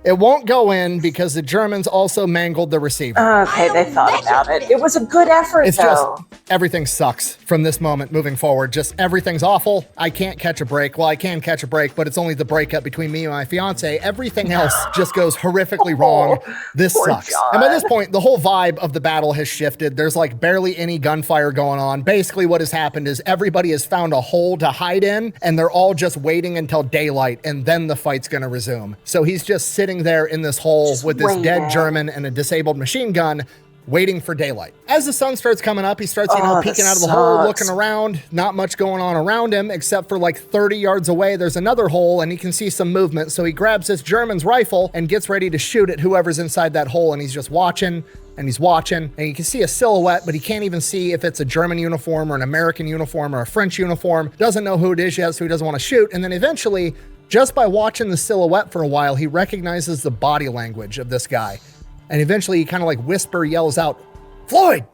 It won't go in because the Germans also mangled the receiver. Okay, they thought about it. It was a good effort, It's though. just, everything sucks from this moment moving forward. Just everything's awful. I can't catch a break. Well, I can catch a break, but it's only the breakup between me and my fiance. Everything else just goes horrifically wrong. This sucks. John. And by this point, the whole vibe of the battle has shifted. There's like barely any gunfire going on. Basically what has happened is everybody has found a hole to hide in, and they're all just waiting until daylight, and then the fight's gonna resume. So he's just sitting there in this hole with this dead German and a disabled machine gun, waiting for daylight. As the sun starts coming up, he starts, peeking out of the hole, looking around. Not much going on around him, except for like 30 yards away, there's another hole, and he can see some movement. So he grabs this German's rifle and gets ready to shoot at whoever's inside that hole, and he's just watching. And he's watching, and you can see a silhouette, but he can't even see if it's a German uniform or an American uniform or a French uniform. Doesn't know who it is yet, so he doesn't want to shoot. And then eventually, just by watching the silhouette for a while, he recognizes the body language of this guy. And eventually he kind of like yells out, "Floyd,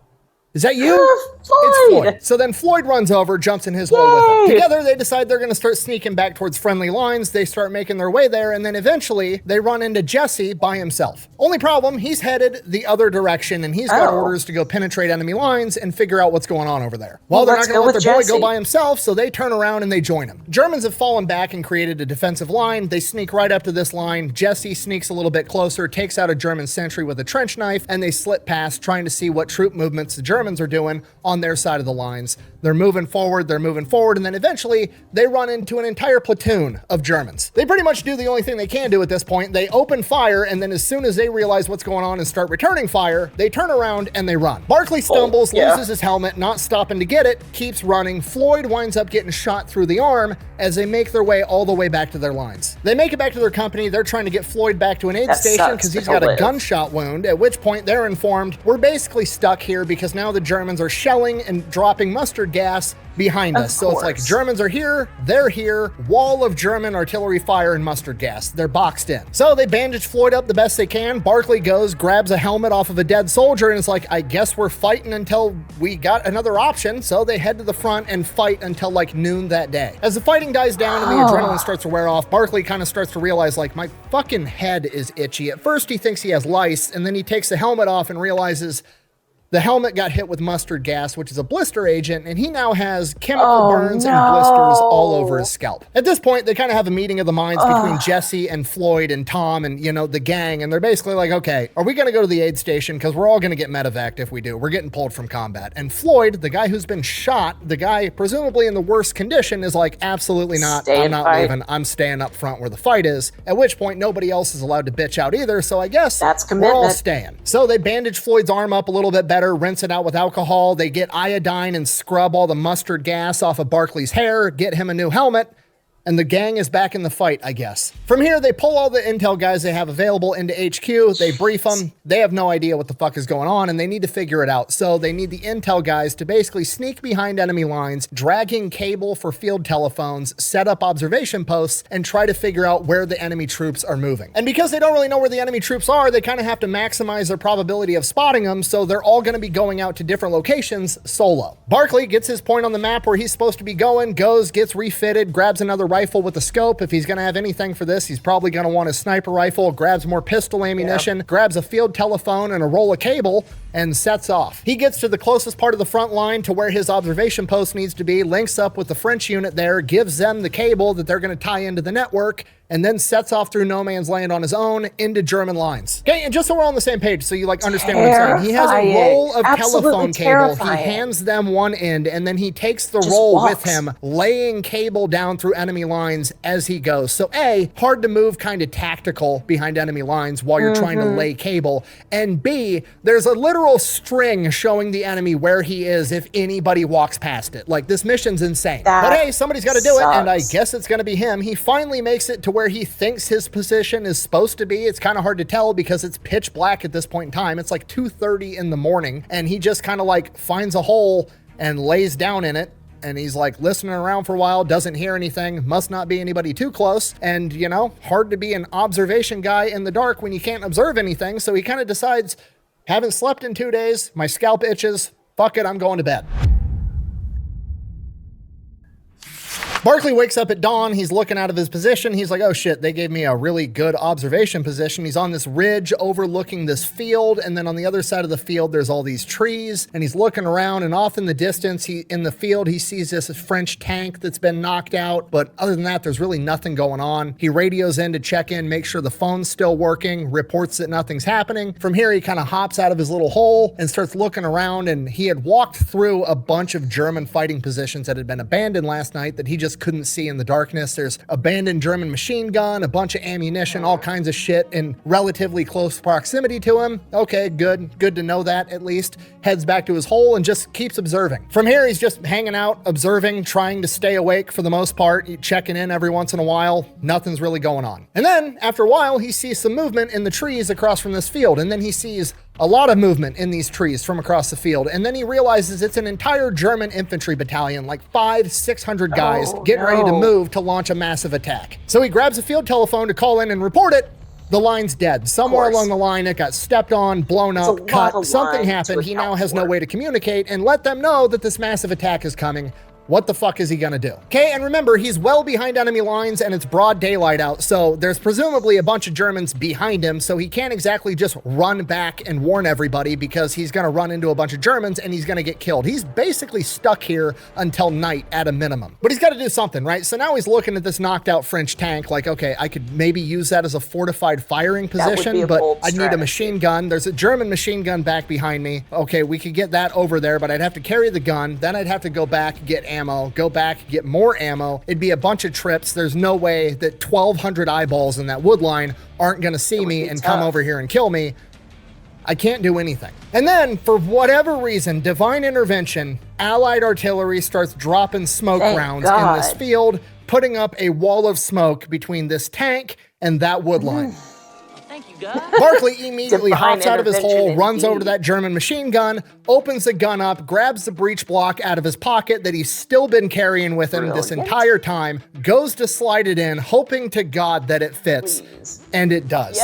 is that you?" Floyd. It's Floyd. So then Floyd runs over, jumps in his hole with him. Together, they decide they're going to start sneaking back towards friendly lines. They start making their way there, and then eventually they run into Jesse by himself. Only problem, he's headed the other direction, and he's got orders to go penetrate enemy lines and figure out what's going on over there. Well, they're not going to let their boy go by himself, so they turn around and they join him. Germans have fallen back and created a defensive line. They sneak right up to this line. Jesse sneaks a little bit closer, takes out a German sentry with a trench knife, and they slip past, trying to see what troop movements the Germans are doing on their side of the lines. They're moving forward, and then eventually they run into an entire platoon of Germans. They pretty much do the only thing they can do at this point. They open fire, and then as soon as they realize what's going on and start returning fire, they turn around and they run. Barkley stumbles, loses his helmet, not stopping to get it, keeps running. Floyd winds up getting shot through the arm as they make their way all the way back to their lines. They make it back to their company. They're trying to get Floyd back to an aid station because he's got a gunshot wound, at which point they're informed, we're basically stuck here because now the Germans are shelling and dropping mustard gas behind us. So it's like Germans are here, they're here, wall of German artillery fire and mustard gas. They're boxed in. So they bandage Floyd up the best they can. Barkley goes, grabs a helmet off of a dead soldier, and it's like, I guess we're fighting until we got another option. So they head to the front and fight until like noon that day. As the fighting dies down and the adrenaline starts to wear off, Barkley kind of starts to realize, like, my fucking head is itchy. At first he thinks he has lice, and then he takes the helmet off and realizes the helmet got hit with mustard gas, which is a blister agent, and he now has chemical burns and blisters all over his scalp. At this point, they kind of have a meeting of the minds between Jesse and Floyd and Tom and, you know, the gang, and they're basically like, okay, are we going to go to the aid station? Because we're all going to get medevaced if we do. We're getting pulled from combat. And Floyd, the guy who's been shot, the guy presumably in the worst condition, is like, absolutely not. I'm not leaving. I'm staying up front where the fight is. At which point, nobody else is allowed to bitch out either, so I guess we're all staying. So they bandage Floyd's arm up a little bit better, rinse it out with alcohol. They get iodine and scrub all the mustard gas off of Barkley's hair, get him a new helmet, and the gang is back in the fight, I guess. From here, they pull all the intel guys they have available into HQ. They brief them. They have no idea what the fuck is going on, and they need to figure it out. So they need the intel guys to basically sneak behind enemy lines, dragging cable for field telephones, set up observation posts, and try to figure out where the enemy troops are moving. And because they don't really know where the enemy troops are, they kind of have to maximize their probability of spotting them, so they're all going to be going out to different locations solo. Barkley gets his point on the map where he's supposed to be going, goes, gets refitted, grabs another rifle with a scope. If he's going to have anything for this, he's probably going to want a sniper rifle, grabs more pistol ammunition, grabs a field telephone and a roll of cable, and sets off. He gets to the closest part of the front line to where his observation post needs to be, links up with the French unit there, gives them the cable that they're going to tie into the network, and then sets off through no man's land on his own into German lines. Okay, and just so we're on the same page, so you like understand what I'm saying, he has a roll of telephone cable. He hands them one end, and then he takes the roll with him, laying cable down through enemy lines as he goes. So A, hard to move, kind of tactical behind enemy lines while you're trying to lay cable, and B, there's a literal string showing the enemy where he is if anybody walks past it. Like, this mission's insane. But hey, somebody's got to do it, and I guess it's going to be him. He finally makes it to where he thinks his position is supposed to be. It's kind of hard to tell because it's pitch black at this point in time. It's like 2:30 in the morning, and he just kind of like finds a hole and lays down in it. And he's like listening around for a while, doesn't hear anything, must not be anybody too close. And, you know, hard to be an observation guy in the dark when you can't observe anything. So he kind of decides, haven't slept in 2 days, my scalp itches, fuck it, I'm going to bed. Barkley wakes up at dawn. He's looking out of his position. He's like, oh shit, they gave me a really good observation position. He's on this ridge overlooking this field. And then on the other side of the field, there's all these trees. And he's looking around, and off in the distance, in the field, he sees this French tank that's been knocked out. But other than that, there's really nothing going on. He radios in to check in, make sure the phone's still working, reports that nothing's happening. From here, he kind of hops out of his little hole and starts looking around. And he had walked through a bunch of German fighting positions that had been abandoned last night that he just couldn't see in the darkness. There's abandoned German machine gun, a bunch of ammunition, all kinds of shit in relatively close proximity to him. Okay, good to know that at least. Heads back to his hole and just keeps observing. From here, he's just hanging out, observing, trying to stay awake for the most part, checking in every once in a while. Nothing's really going on. And then after a while, he sees some movement in the trees across from this field. And then he sees a lot of movement in these trees from across the field. And then he realizes it's an entire German infantry battalion, like 500-600 guys getting ready to move to launch a massive attack. So he grabs a field telephone to call in and report it. The line's dead. Somewhere along the line, it got stepped on, blown up, cut. Something happened. He now has no way to communicate and let them know that this massive attack is coming. What the fuck is he gonna do? Okay, and remember, he's well behind enemy lines and it's broad daylight out, so there's presumably a bunch of Germans behind him, so he can't exactly just run back and warn everybody because he's gonna run into a bunch of Germans and he's gonna get killed. He's basically stuck here until night at a minimum. But he's gotta do something, right? So now he's looking at this knocked out French tank like, okay, I could maybe use that as a fortified firing position, but I need a machine gun. There's a German machine gun back behind me. Okay, we could get that over there, but I'd have to carry the gun, then I'd have to go back, get ammo, go back, get more ammo. It'd be a bunch of trips. There's no way that 1,200 eyeballs in that wood line aren't going to see me and come over here and kill me. I can't do anything. And then, for whatever reason, divine intervention, Allied artillery starts dropping smoke rounds in this field, putting up a wall of smoke between this tank and that wood line. Barkley immediately hops out of his hole, runs over to that German machine gun, opens the gun up, grabs the breech block out of his pocket that he's still been carrying with him this entire time, goes to slide it in, hoping to God that it fits, and it does.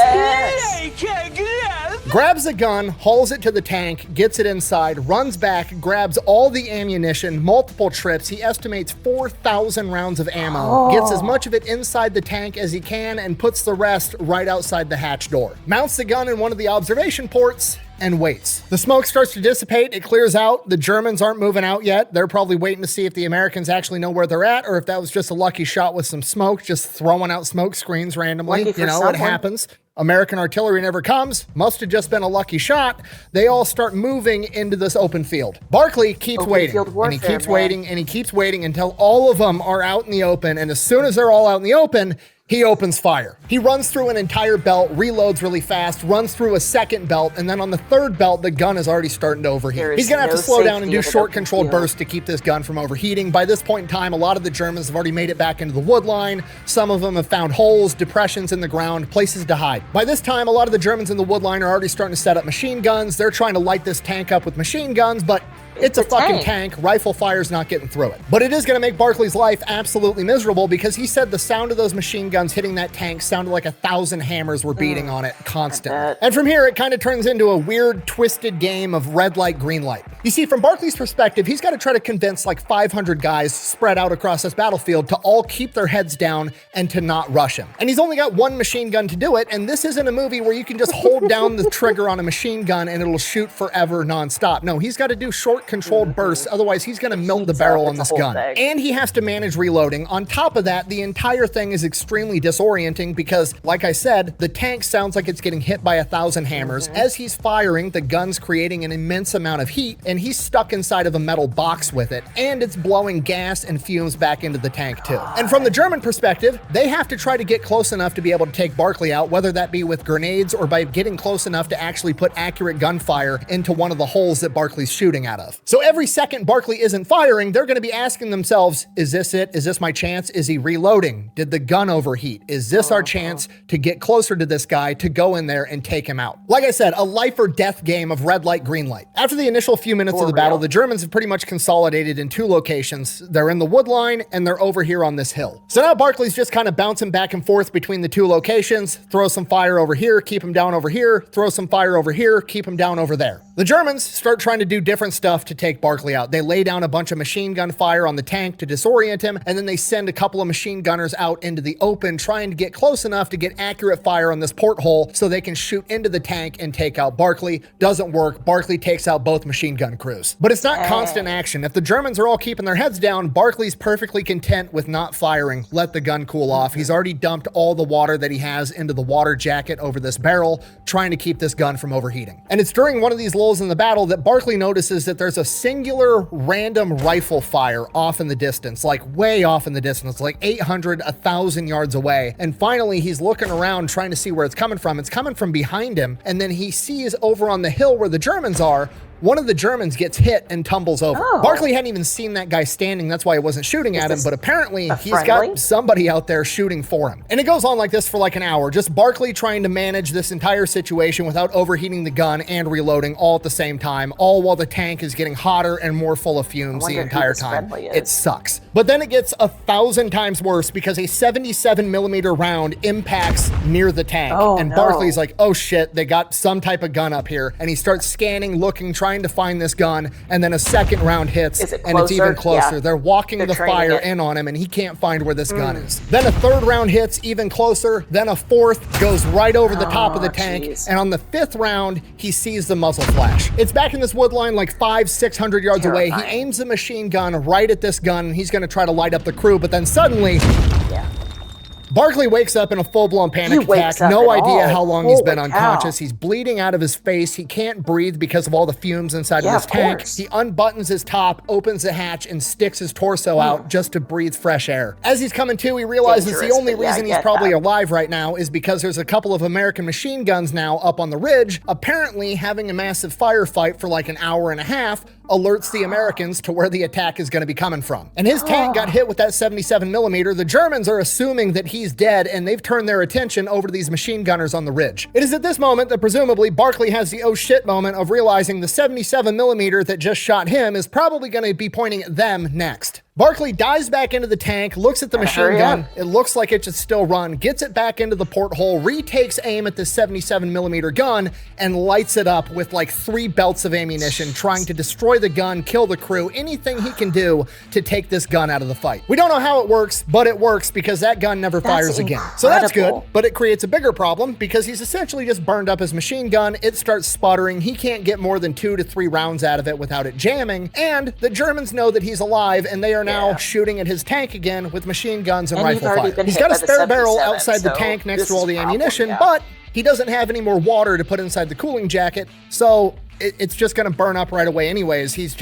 Grabs the gun, hauls it to the tank, gets it inside, runs back, grabs all the ammunition, multiple trips. He estimates 4,000 rounds of ammo, gets as much of it inside the tank as he can, and puts the rest right outside the hatch door. Mounts the gun in one of the observation ports and waits. The smoke starts to dissipate. It clears out. The Germans aren't moving out yet. They're probably waiting to see if the Americans actually know where they're at, or if that was just a lucky shot with some smoke, just throwing out smoke screens randomly. You know, it happens. American artillery never comes. Must have just been a lucky shot. They all start moving into this open field. Barkley keeps waiting, and he keeps waiting, and he keeps waiting until all of them are out in the open. And as soon as they're all out in the open, he opens fire. He runs through an entire belt, reloads really fast, runs through a second belt, and then on the third belt, the gun is already starting to overheat. He's gonna have to slow down and do short controlled bursts to keep this gun from overheating. By this point in time, a lot of the Germans have already made it back into the wood line. Some of them have found holes, depressions in the ground, places to hide. By this time, a lot of the Germans in the wood line are already starting to set up machine guns. They're trying to light this tank up with machine guns, but it's a fucking tank. Rifle fire's not getting through it. But it is going to make Barkley's life absolutely miserable because he said the sound of those machine guns hitting that tank sounded like 1,000 hammers were beating on it constantly. And from here, it kind of turns into a weird, twisted game of red light, green light. You see, from Barkley's perspective, he's got to try to convince like 500 guys spread out across this battlefield to all keep their heads down and to not rush him. And he's only got one machine gun to do it, and this isn't a movie where you can just hold down the trigger on a machine gun and it'll shoot forever nonstop. No, he's got to do short controlled bursts, otherwise he's going to melt the barrel on this gun. And he has to manage reloading. On top of that, the entire thing is extremely disorienting because, like I said, the tank sounds like it's getting hit by 1,000 hammers. As he's firing, the gun's creating an immense amount of heat, and he's stuck inside of a metal box with it, and it's blowing gas and fumes back into the tank too. And from the German perspective, they have to try to get close enough to be able to take Barkley out, whether that be with grenades or by getting close enough to actually put accurate gunfire into one of the holes that Barkley's shooting out of. So every second Barkley isn't firing, they're going to be asking themselves, is this it? Is this my chance? Is he reloading? Did the gun overheat? Is this our chance to get closer to this guy, to go in there and take him out? Like I said, a life or death game of red light, green light. After the initial few minutes of the battle, the Germans have pretty much consolidated in two locations. They're in the wood line and they're over here on this hill. So now Barkley's just kind of bouncing back and forth between the two locations, throw some fire over here, keep him down over here, throw some fire over here, keep him down over there. The Germans start trying to do different stuff enough to take Barkley out. They lay down a bunch of machine gun fire on the tank to disorient him, and then they send a couple of machine gunners out into the open, trying to get close enough to get accurate fire on this porthole so they can shoot into the tank and take out Barkley. Doesn't work. Barkley takes out both machine gun crews. But it's not constant action. If the Germans are all keeping their heads down, Barkley's perfectly content with not firing. Let the gun cool off. He's already dumped all the water that he has into the water jacket over this barrel, trying to keep this gun from overheating. And it's during one of these lulls in the battle that Barkley notices that there's a singular random rifle fire off in the distance, like way off in the distance, like 800, 1,000 yards away. And finally, he's looking around trying to see where it's coming from. It's coming from behind him. And then he sees over on the hill where the Germans are, one of the Germans gets hit and tumbles over. Barkley hadn't even seen that guy standing. That's why he wasn't shooting at him. But apparently he's got somebody out there shooting for him. And it goes on like this for like an hour. Just Barkley trying to manage this entire situation without overheating the gun and reloading all at the same time, all while the tank is getting hotter and more full of fumes the entire time. It sucks. But then it gets 1,000 times worse because a 77mm round impacts near the tank. And Barkley's like, oh shit, they got some type of gun up here. And he starts scanning, looking, trying to find this gun, and then a second round hits, and it's even closer. They're walking the fire in on him, and he can't find where this gun is. Then a third round hits, even closer. Then a fourth goes right over the top of the tank, and on the fifth round, he sees the muzzle flash. It's back in this wood line like 500-600 yards away. He aims the machine gun right at this gun, and he's going to try to light up the crew, but then suddenly, Barkley wakes up in a full-blown panic attack. No idea how long he's been unconscious. He's bleeding out of his face. He can't breathe because of all the fumes inside of this tank. He unbuttons his top, opens the hatch, and sticks his torso out just to breathe fresh air. As he's coming to, he realizes the only reason he's probably alive right now is because there's a couple of American machine guns now up on the ridge. Apparently, having a massive firefight for like an hour and a half alerts the Americans to where the attack is going to be coming from. And his tank got hit with that 77mm. The Germans are assuming that he's dead, and they've turned their attention over to these machine gunners on the ridge. It is at this moment that presumably Barkley has the oh shit moment of realizing the 77mm that just shot him is probably going to be pointing at them next. Barkley dives back into the tank, looks at the machine gun. It looks like it should still run, gets it back into the porthole, retakes aim at the 77mm gun, and lights it up with like 3 belts of ammunition, trying to destroy the gun, kill the crew, anything he can do to take this gun out of the fight. We don't know how it works, but it works because that gun never fires again. So that's good, but it creates a bigger problem because he's essentially just burned up his machine gun. It starts sputtering. He can't get more than 2 to 3 rounds out of it without it jamming. And the Germans know that he's alive, and they are now shooting at his tank again with machine guns and rifle fire. He's got a spare barrel outside the tank next to all the ammunition, but he doesn't have any more water to put inside the cooling jacket, so it's just going to burn up right away anyways. He's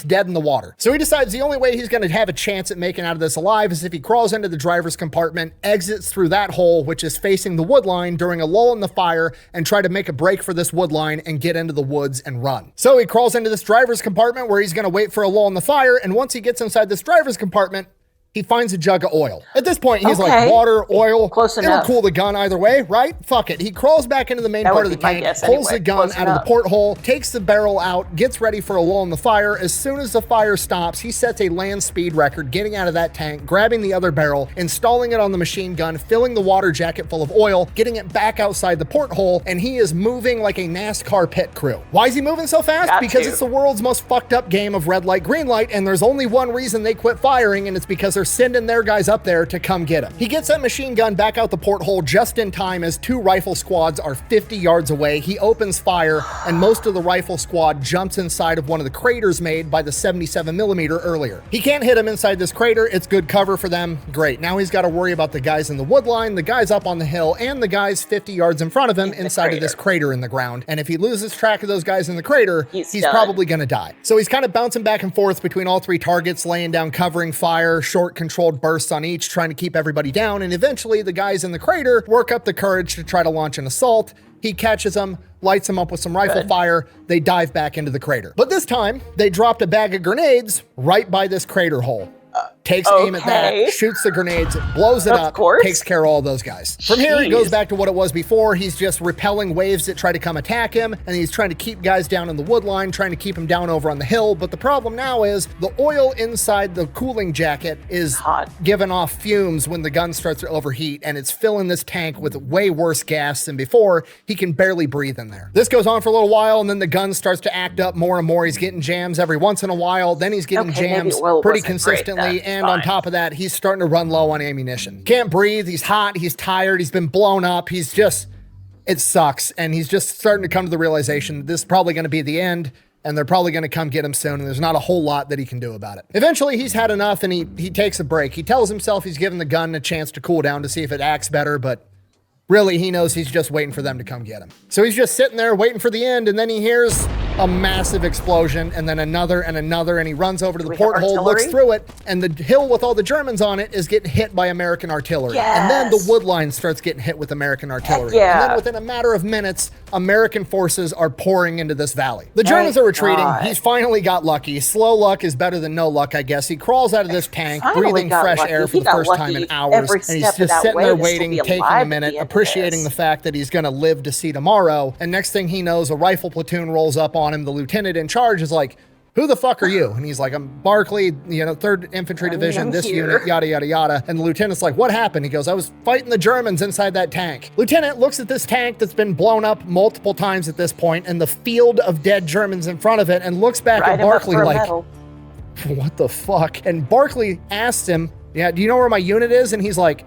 dead in the water. So he decides the only way he's going to have a chance at making out of this alive is if he crawls into the driver's compartment, exits through that hole, which is facing the wood line during a lull in the fire, and try to make a break for this wood line and get into the woods and run. So he crawls into this driver's compartment where he's going to wait for a lull in the fire, and once he gets inside this driver's compartment, he finds a jug of oil. At this point, he's like, water, oil, it'll cool the gun either way, right? Fuck it. He crawls back into the main part of the tank, pulls the gun out of the porthole, takes the barrel out, gets ready for a lull in the fire. As soon as the fire stops, he sets a land speed record, getting out of that tank, grabbing the other barrel, installing it on the machine gun, filling the water jacket full of oil, getting it back outside the porthole, and he is moving like a NASCAR pit crew. Why is he moving so fast? Because it's the world's most fucked up game of red light, green light, and there's only one reason they quit firing, and it's because they're sending their guys up there to come get him. He gets that machine gun back out the porthole just in time as 2 rifle squads are 50 yards away. He opens fire, and most of the rifle squad jumps inside of one of the craters made by the 77mm earlier. He can't hit him inside this crater. It's good cover for them. Great. Now he's got to worry about the guys in the wood line, the guys up on the hill, and the guys 50 yards in front of him inside of this crater in the ground. And if he loses track of those guys in the crater, he's probably going to die. So he's kind of bouncing back and forth between all 3 targets, laying down covering fire, short controlled bursts on each, trying to keep everybody down, and eventually the guys in the crater work up the courage to try to launch an assault. He catches them, lights them up with some rifle fire. They dive back into the crater. But this time, they dropped a bag of grenades right by this crater hole. takes aim at that, shoots the grenades, blows it up, takes care of all those guys. From here, it goes back to what it was before. He's just repelling waves that try to come attack him, and he's trying to keep guys down in the wood line, trying to keep him down over on the hill. But the problem now is the oil inside the cooling jacket is hot, giving off fumes when the gun starts to overheat, and it's filling this tank with way worse gas than before. He can barely breathe in there. This goes on for a little while, and then the gun starts to act up more and more. He's getting jams every once in a while. Then he's getting jams pretty consistently, and on top of that, he's starting to run low on ammunition. Can't breathe. He's hot. He's tired. He's been blown up. He's just, it sucks. And he's just starting to come to the realization that this is probably going to be the end, and they're probably going to come get him soon, and there's not a whole lot that he can do about it. Eventually, he's had enough, and he takes a break. He tells himself he's giving the gun a chance to cool down to see if it acts better, but really, he knows he's just waiting for them to come get him. So he's just sitting there waiting for the end, and then he hears a massive explosion, and then another and another, and he runs over to the porthole, looks through it, and the hill with all the Germans on it is getting hit by American artillery. And then the wood line starts getting hit with American artillery. And then within a matter of minutes, American forces are pouring into this valley. The Germans are retreating. He's finally got lucky. Slow luck is better than no luck, I guess. He crawls out of this tank, breathing fresh air for the first time in hours, and he's just sitting there waiting, taking a minute, appreciating the fact that he's going to live to see tomorrow. And next thing he knows, a rifle platoon rolls up on him. The lieutenant in charge is like, who the fuck are you? And he's like, I'm Barkley, 3rd Infantry Division, this unit, yada, yada, yada. And the lieutenant's like, what happened? He goes, I was fighting the Germans inside that tank. Lieutenant looks at this tank that's been blown up multiple times at this point and the field of dead Germans in front of it and looks back at Barkley like, what the fuck? And Barkley asks him, yeah, do you know where my unit is? And he's like,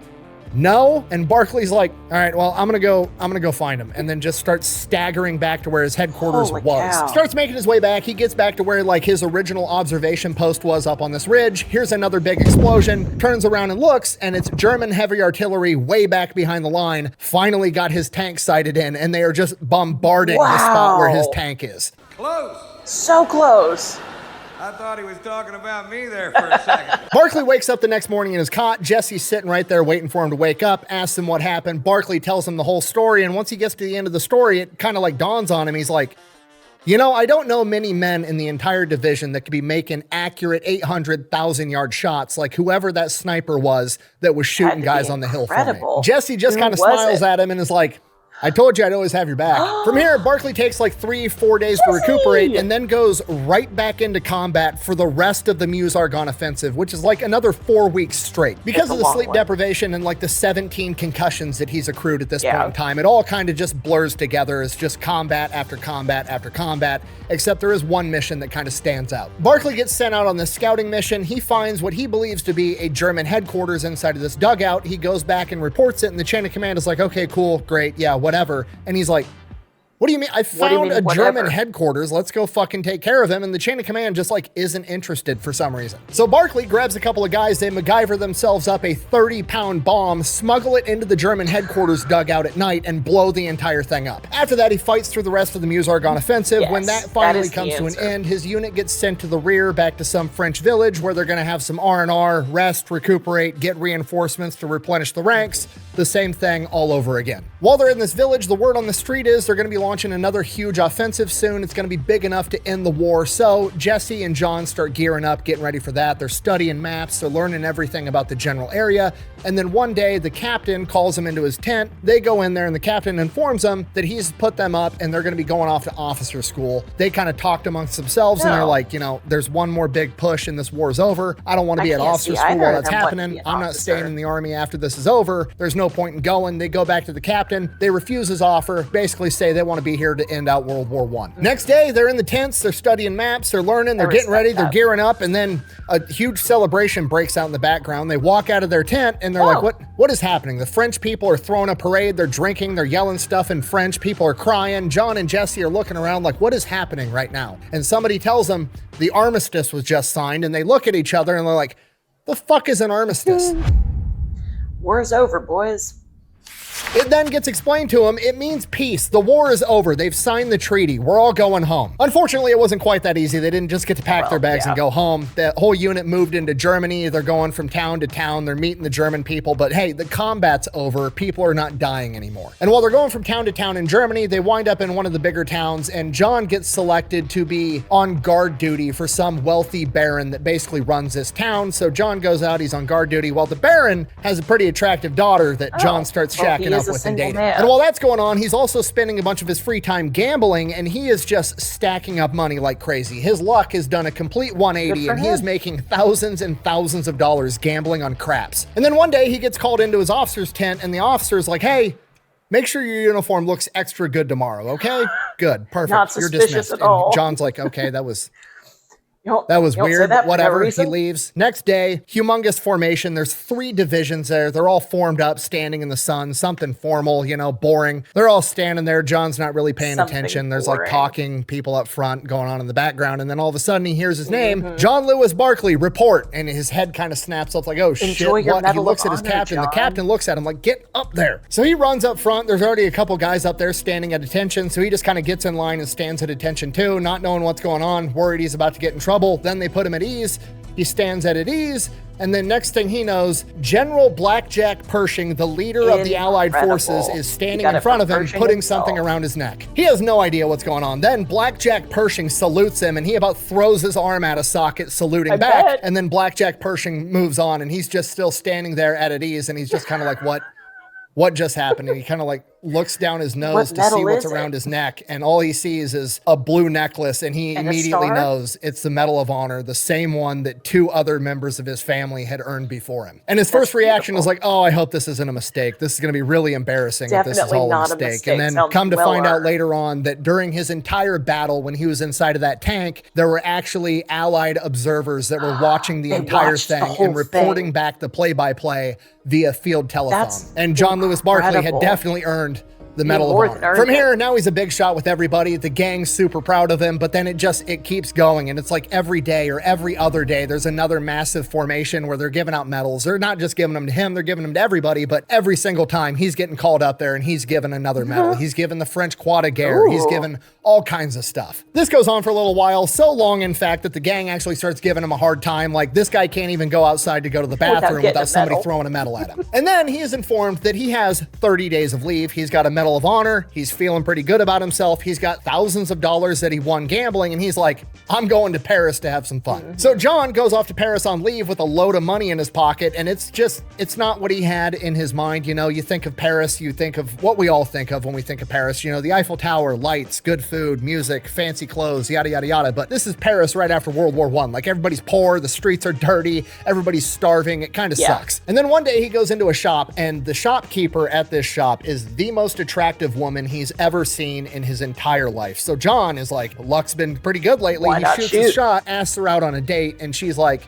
no. And Barkley's like, all right, well, I'm gonna go find him, and then just starts staggering back to where his headquarters was. Starts making his way back. He gets back to where like his original observation post was up on this ridge. Here's another big explosion, turns around and looks, and it's German heavy artillery way back behind the line. Finally got his tank sighted in, and they are just bombarding the spot where his tank is. Close. So close. I thought he was talking about me there for a second. Barkley wakes up the next morning in his cot. Jesse's sitting right there waiting for him to wake up, asks him what happened. Barkley tells him the whole story, and once he gets to the end of the story, it kind of like dawns on him. He's like, I don't know many men in the entire division that could be making accurate 800,000-yard shots like whoever that sniper was that was shooting guys on the hill for me. Jesse just kind of smiles at him and is like, I told you I'd always have your back. From here, Barkley takes like 3-4 days to recuperate and then goes right back into combat for the rest of the Meuse-Argonne offensive, which is like another 4 weeks straight. Because of the sleep deprivation and like the 17 concussions that he's accrued at this point in time, it all kind of just blurs together as just combat after combat after combat, except there is one mission that kind of stands out. Barkley gets sent out on this scouting mission. He finds what he believes to be a German headquarters inside of this dugout. He goes back and reports it, and the chain of command is like, okay, cool, great, yeah, whatever. And he's like, what do you mean? I found a German headquarters. Let's go fucking take care of him. And the chain of command just like isn't interested for some reason. So Barkley grabs a couple of guys. They MacGyver themselves up a 30-pound bomb, smuggle it into the German headquarters dugout at night, and blow the entire thing up. After that, he fights through the rest of the Meuse-Argonne offensive. When that finally comes to an end, his unit gets sent to the rear back to some French village where they're going to have some R&R, rest, recuperate, get reinforcements to replenish the ranks. The same thing all over again. While they're in this village, the word on the street is they're going to be launching another huge offensive soon. It's going to be big enough to end the war. So Jesse and John start gearing up, getting ready for that. They're studying maps. They're learning everything about the general area. And then one day the captain calls them into his tent. They go in there and the captain informs them that he's put them up and they're going to be going off to officer school. They kind of talked amongst themselves and they're like, there's one more big push and this war's over. I don't want to be at officer school while that's happening. I'm not staying in the army after this is over. There's no point in going. They go back to the captain. They refuse his offer, basically say they want to be here to end out World War I. Next day, they're in the tents. They're studying maps. They're learning. They're getting ready. They're gearing up. And then a huge celebration breaks out in the background. They walk out of their tent and they're like, what is happening? The French people are throwing a parade. They're drinking. They're yelling stuff in French. People are crying. John and Jesse are looking around like, what is happening right now? And somebody tells them the armistice was just signed. And they look at each other and they're like, the fuck is an armistice? War's over, boys. It then gets explained to him, it means peace. The war is over. They've signed the treaty. We're all going home. Unfortunately, it wasn't quite that easy. They didn't just get to pack their bags and go home. The whole unit moved into Germany. They're going from town to town. They're meeting the German people. But hey, the combat's over. People are not dying anymore. And while they're going from town to town in Germany, they wind up in one of the bigger towns, and John gets selected to be on guard duty for some wealthy baron that basically runs this town. So John goes out, he's on guard duty, while the baron has a pretty attractive daughter that John starts shacking up with and dating. And while that's going on, he's also spending a bunch of his free time gambling, and he is just stacking up money like crazy. His luck has done a complete 180, and he is making thousands and thousands of dollars gambling on craps. And then one day he gets called into his officer's tent, and the officer's like, hey, make sure your uniform looks extra good tomorrow, okay? Good, perfect. Not You're suspicious dismissed. at all. And John's like, okay, that was weird, whatever. He leaves. Next day, humongous formation. There's 3 divisions there. They're all formed up, standing in the sun, something formal, you know, boring. They're all standing there. John's not really paying attention. There's like talking people up front going on in the background. And then all of a sudden he hears his name, John Lewis Barkley, report. And his head kind of snaps up like, oh shit, what? He looks at his captain. John. The captain looks at him like, get up there. So he runs up front. There's already a couple guys up there standing at attention. So he just kind of gets in line and stands at attention too, not knowing what's going on, worried he's about to get in trouble. Then they put him at ease. He stands at ease. And then next thing he knows, General Blackjack Pershing, the leader of the Allied forces, is standing in front of him, putting something around his neck. He has no idea what's going on. Then Blackjack Pershing salutes him, and he about throws his arm out of socket, saluting back. And then Blackjack Pershing moves on, and he's just still standing there at ease, and he's just kind of like, what just happened? And he kind of like looks down his nose to see what's around his neck, and all he sees is a blue necklace, and he immediately knows it's the Medal of Honor, the same one that 2 other members of his family had earned before him. And his first reaction is like, oh, I hope this isn't a mistake. This is going to be really embarrassing if this is all a mistake. And then come to find out later on that during his entire battle, when he was inside of that tank, there were actually Allied observers that were watching the entire thing and reporting back the play-by-play via field telephone. And John Lewis Barkley had definitely earned the Medal of Honor. From here, now he's a big shot with everybody. The gang's super proud of him, but then it keeps going. And it's like every day or every other day, there's another massive formation where they're giving out medals. They're not just giving them to him, they're giving them to everybody, but every single time he's getting called up there and he's given another medal. He's given the French Croix de Guerre. He's given all kinds of stuff. This goes on for a little while, so long, in fact, that the gang actually starts giving him a hard time. Like, this guy can't even go outside to go to the bathroom without somebody throwing a medal at him. And then he is informed that he has 30 days of leave. He's got a Medal of Honor. He's feeling pretty good about himself. He's got thousands of dollars that he won gambling, and he's like, I'm going to Paris to have some fun. So John goes off to Paris on leave with a load of money in his pocket, and it's not what he had in his mind. You know, you think of Paris, you think of what we all think of when we think of Paris. You know, the Eiffel Tower, lights, good food, music, fancy clothes, yada, yada, yada. But this is Paris right after World War I. Like, everybody's poor, the streets are dirty, everybody's starving. It kind of sucks. And then one day he goes into a shop, and the shopkeeper at this shop is the most attractive woman he's ever seen in his entire life. So John is like, luck's been pretty good lately. He shoots his shot, asks her out on a date, and she's like,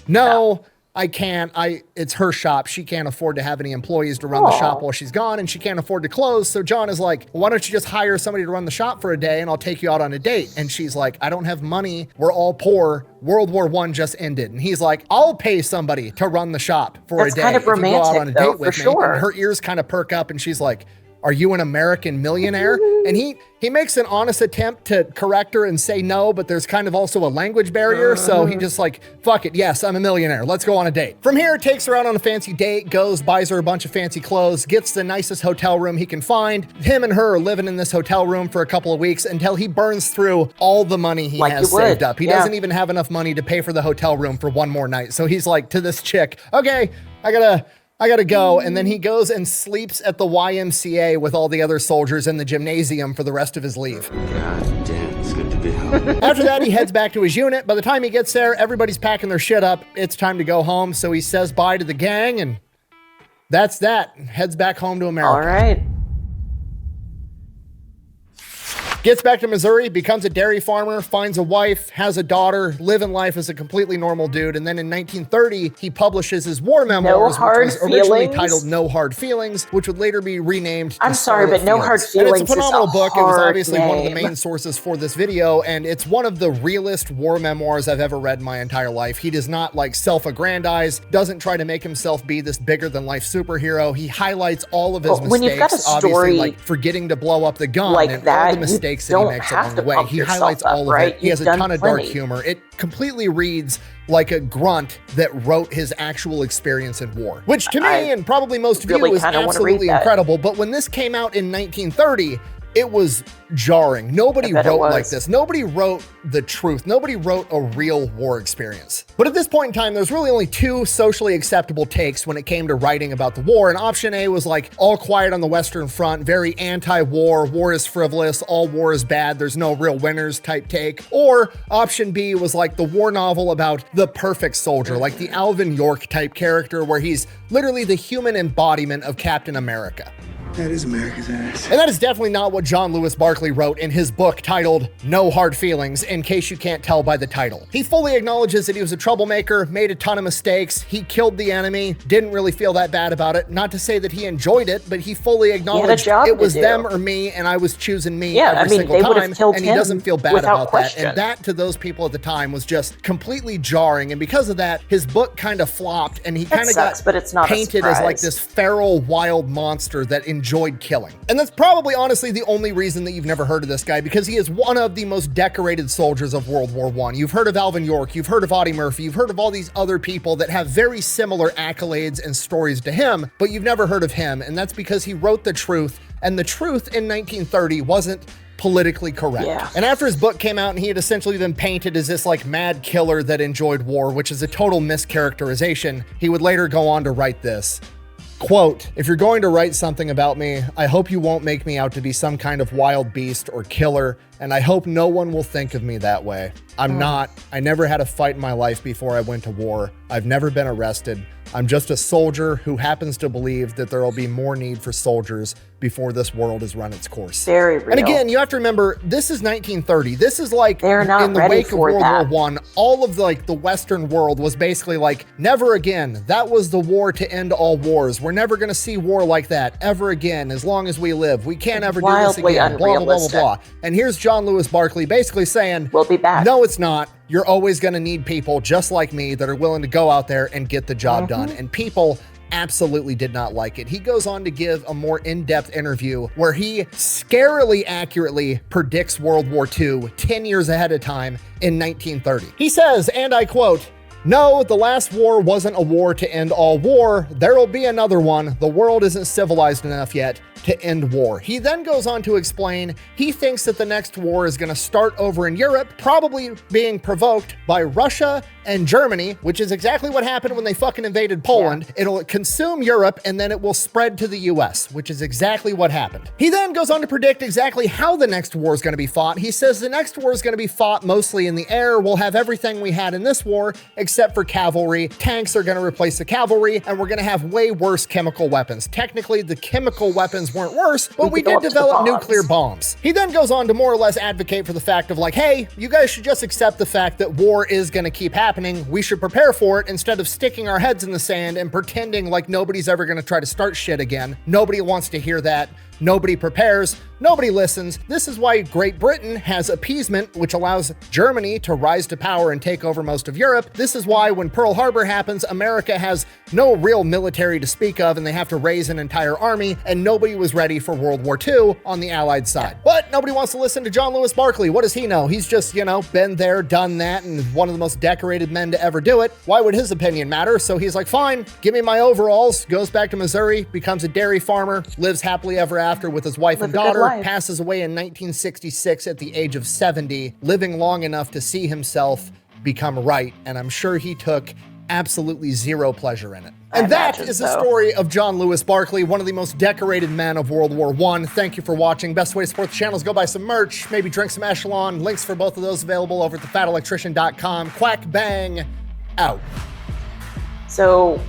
no. I can't. It's her shop. She can't afford to have any employees to run the shop while she's gone, and she can't afford to close. So John is like, why don't you just hire somebody to run the shop for a day and I'll take you out on a date? And she's like, I don't have money. We're all poor. World War I just ended. And he's like, I'll pay somebody to run the shop for a day. Kind of romantic, if you go out on a date with me. And her ears kind of perk up, and she's like, are you an American millionaire? And he makes an honest attempt to correct her and say no, but there's kind of also a language barrier. So he just like, fuck it. Yes, I'm a millionaire. Let's go on a date. From here, takes her out on a fancy date, goes, buys her a bunch of fancy clothes, gets the nicest hotel room he can find. Him and her are living in this hotel room for a couple of weeks until he burns through all the money he has saved up. He doesn't even have enough money to pay for the hotel room for one more night. So he's like to this chick, okay, I gotta go. And then he goes and sleeps at the YMCA with all the other soldiers in the gymnasium for the rest of his leave. God damn, it's good to be home. After that, he heads back to his unit. By the time he gets there, everybody's packing their shit up. It's time to go home. So he says bye to the gang, and that's that. Heads back home to America. All right. Gets back to Missouri, becomes a dairy farmer, finds a wife, has a daughter, living life as a completely normal dude. And then in 1930, he publishes his war memoirs, which was originally titled No Hard Feelings, which would later be renamed to I'm sorry, but No Hard Feelings and it's a phenomenal book. It was obviously name. one of the main sources for this video, and it's one of the realest war memoirs I've ever read in my entire life. He does not like self-aggrandize, doesn't try to make himself be this bigger than life superhero. He highlights all of his mistakes, when you've got a story obviously like forgetting to blow up the gun like and that, all the mistakes that he makes along the way. He highlights all of it. He has a ton of dark humor. It completely reads like a grunt that wrote his actual experience in war, which to me and probably most of you is absolutely incredible. But when this came out in 1930, it was jarring. Nobody wrote like this. Nobody wrote the truth. Nobody wrote a real war experience. But at this point in time, there's really only two socially acceptable takes when it came to writing about the war. And option A was like all quiet on the Western Front, very anti-war, war is frivolous, all war is bad, there's no real winners type take. Or option B was like the war novel about the perfect soldier, like the Alvin York type character where he's literally the human embodiment of Captain America. That is America's ass. And that is definitely not what John Lewis Barkley wrote in his book titled No Hard Feelings, in case you can't tell by the title. He fully acknowledges that he was a troublemaker, made a ton of mistakes, he killed the enemy, didn't really feel that bad about it. Not to say that he enjoyed it, but he fully acknowledged it was them or me, and I was choosing me every single time, and he doesn't feel bad about that. And that, to those people at the time, was just completely jarring, and because of that, his book kind of flopped, and he kind of got painted as like this feral, wild monster that enjoyed killing. And that's probably honestly the only reason that you've never heard of this guy, because he is one of the most decorated soldiers of World War I. You've heard of Alvin York, you've heard of Audie Murphy, you've heard of all these other people that have very similar accolades and stories to him, but you've never heard of him, and that's because he wrote the truth, and the truth in 1930 wasn't politically correct. And after his book came out and he had essentially been painted as this like mad killer that enjoyed war, which is a total mischaracterization, he would later go on to write this. Quote, "If you're going to write something about me, I hope you won't make me out to be some kind of wild beast or killer, and I hope no one will think of me that way. I'm not. I never had a fight in my life before I went to war. I've never been arrested. I'm just a soldier who happens to believe that there will be more need for soldiers before this world has run its course." Very real. And again, you have to remember, this is 1930. This is like they're not in the ready wake of for World War I, all of the Western world was basically like, never again. That was the war to end all wars. We're never going to see war like that ever again as long as we live. We can't ever do this again. Blah, blah, blah, blah, blah. And here's John Lewis Barkley basically saying, we'll be back. No, it's not. You're always going to need people just like me that are willing to go out there and get the job done. And people absolutely did not like it. He goes on to give a more in-depth interview where he scarily accurately predicts World War II 10 years ahead of time in 1930. He says, and I quote, "No, the last war wasn't a war to end all war. There'll be another one. The world isn't civilized enough yet to end war." He then goes on to explain he thinks that the next war is going to start over in Europe, probably being provoked by Russia and Germany, which is exactly what happened when they fucking invaded Poland. It'll consume Europe and then it will spread to the US, which is exactly what happened. He then goes on to predict exactly how the next war is going to be fought. He says the next war is going to be fought mostly in the air. We'll have everything we had in this war except for cavalry. Tanks are going to replace the cavalry, and we're going to have way worse chemical weapons. Technically, the chemical weapons weren't worse, but we did develop nuclear bombs. He then goes on to more or less advocate for the fact of like, hey, you guys should just accept the fact that war is going to keep happening. We should prepare for it instead of sticking our heads in the sand and pretending like nobody's ever going to try to start shit again. Nobody wants to hear that. Nobody prepares. Nobody listens. This is why Great Britain has appeasement, which allows Germany to rise to power and take over most of Europe. This is why when Pearl Harbor happens, America has no real military to speak of, and they have to raise an entire army, and nobody was ready for World War II on the Allied side. But nobody wants to listen to John Lewis Barkley. What does he know? He's just, been there, done that, and one of the most decorated men to ever do it. Why would his opinion matter? So he's like, fine, give me my overalls, goes back to Missouri, becomes a dairy farmer, lives happily ever after with his wife and daughter, passes away in 1966 at the age of 70, living long enough to see himself become right. And I'm sure he took absolutely zero pleasure in it. And that is the story of John Lewis Barkley, one of the most decorated men of World War I. Thank you for watching. Best way to support the channel is go buy some merch, maybe drink some Echelon. Links for both of those available over at thefatelectrician.com. Quack bang, out. So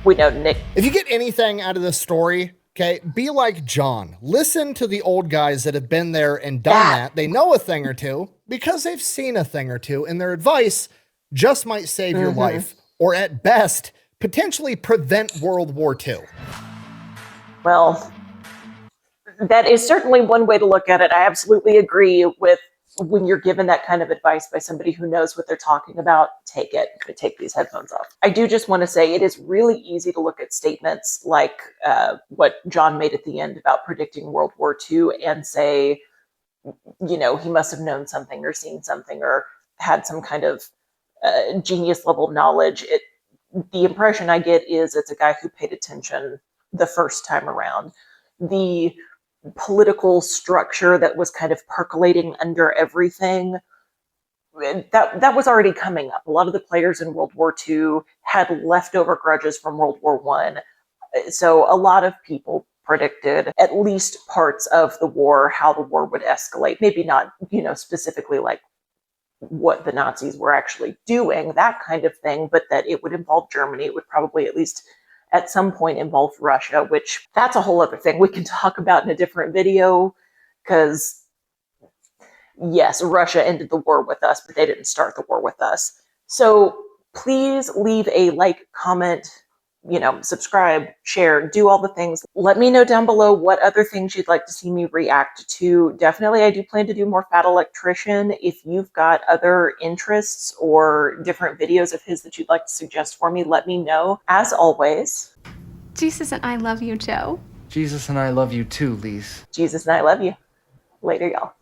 we know Nick. If you get anything out of this story, Okay, be like John. Listen to the old guys that have been there and done that. They know a thing or two because they've seen a thing or two, and their advice just might save your life, or at best, potentially prevent World War II. Well, that is certainly one way to look at it. I absolutely agree with when you're given that kind of advice by somebody who knows what they're talking about, take it. Take these headphones off. I do just want to say it is really easy to look at statements like what John made at the end about predicting World War II and say, you know, he must have known something or seen something or had some kind of genius level knowledge. The impression I get is it's a guy who paid attention the first time around. The political structure that was kind of percolating under everything, that was already coming up. A lot of the players in World War II had leftover grudges from World War I. So a lot of people predicted at least parts of the war, how the war would escalate. Maybe not, you know, specifically like what the Nazis were actually doing, that kind of thing, but that it would involve Germany. It would probably at least at some point involve Russia, which that's a whole other thing we can talk about in a different video, because yes, Russia ended the war with us, but they didn't start the war with us. So please leave a like, comment, you know, subscribe, share, do all the things. Let me know down below what other things you'd like to see me react to. Definitely, I do plan to do more Fat Electrician. If you've got other interests or different videos of his that you'd like to suggest for me, let me know. As always, Jesus and I love you, Joe. Jesus and I love you too, Lise. Jesus and I love you. Later, y'all.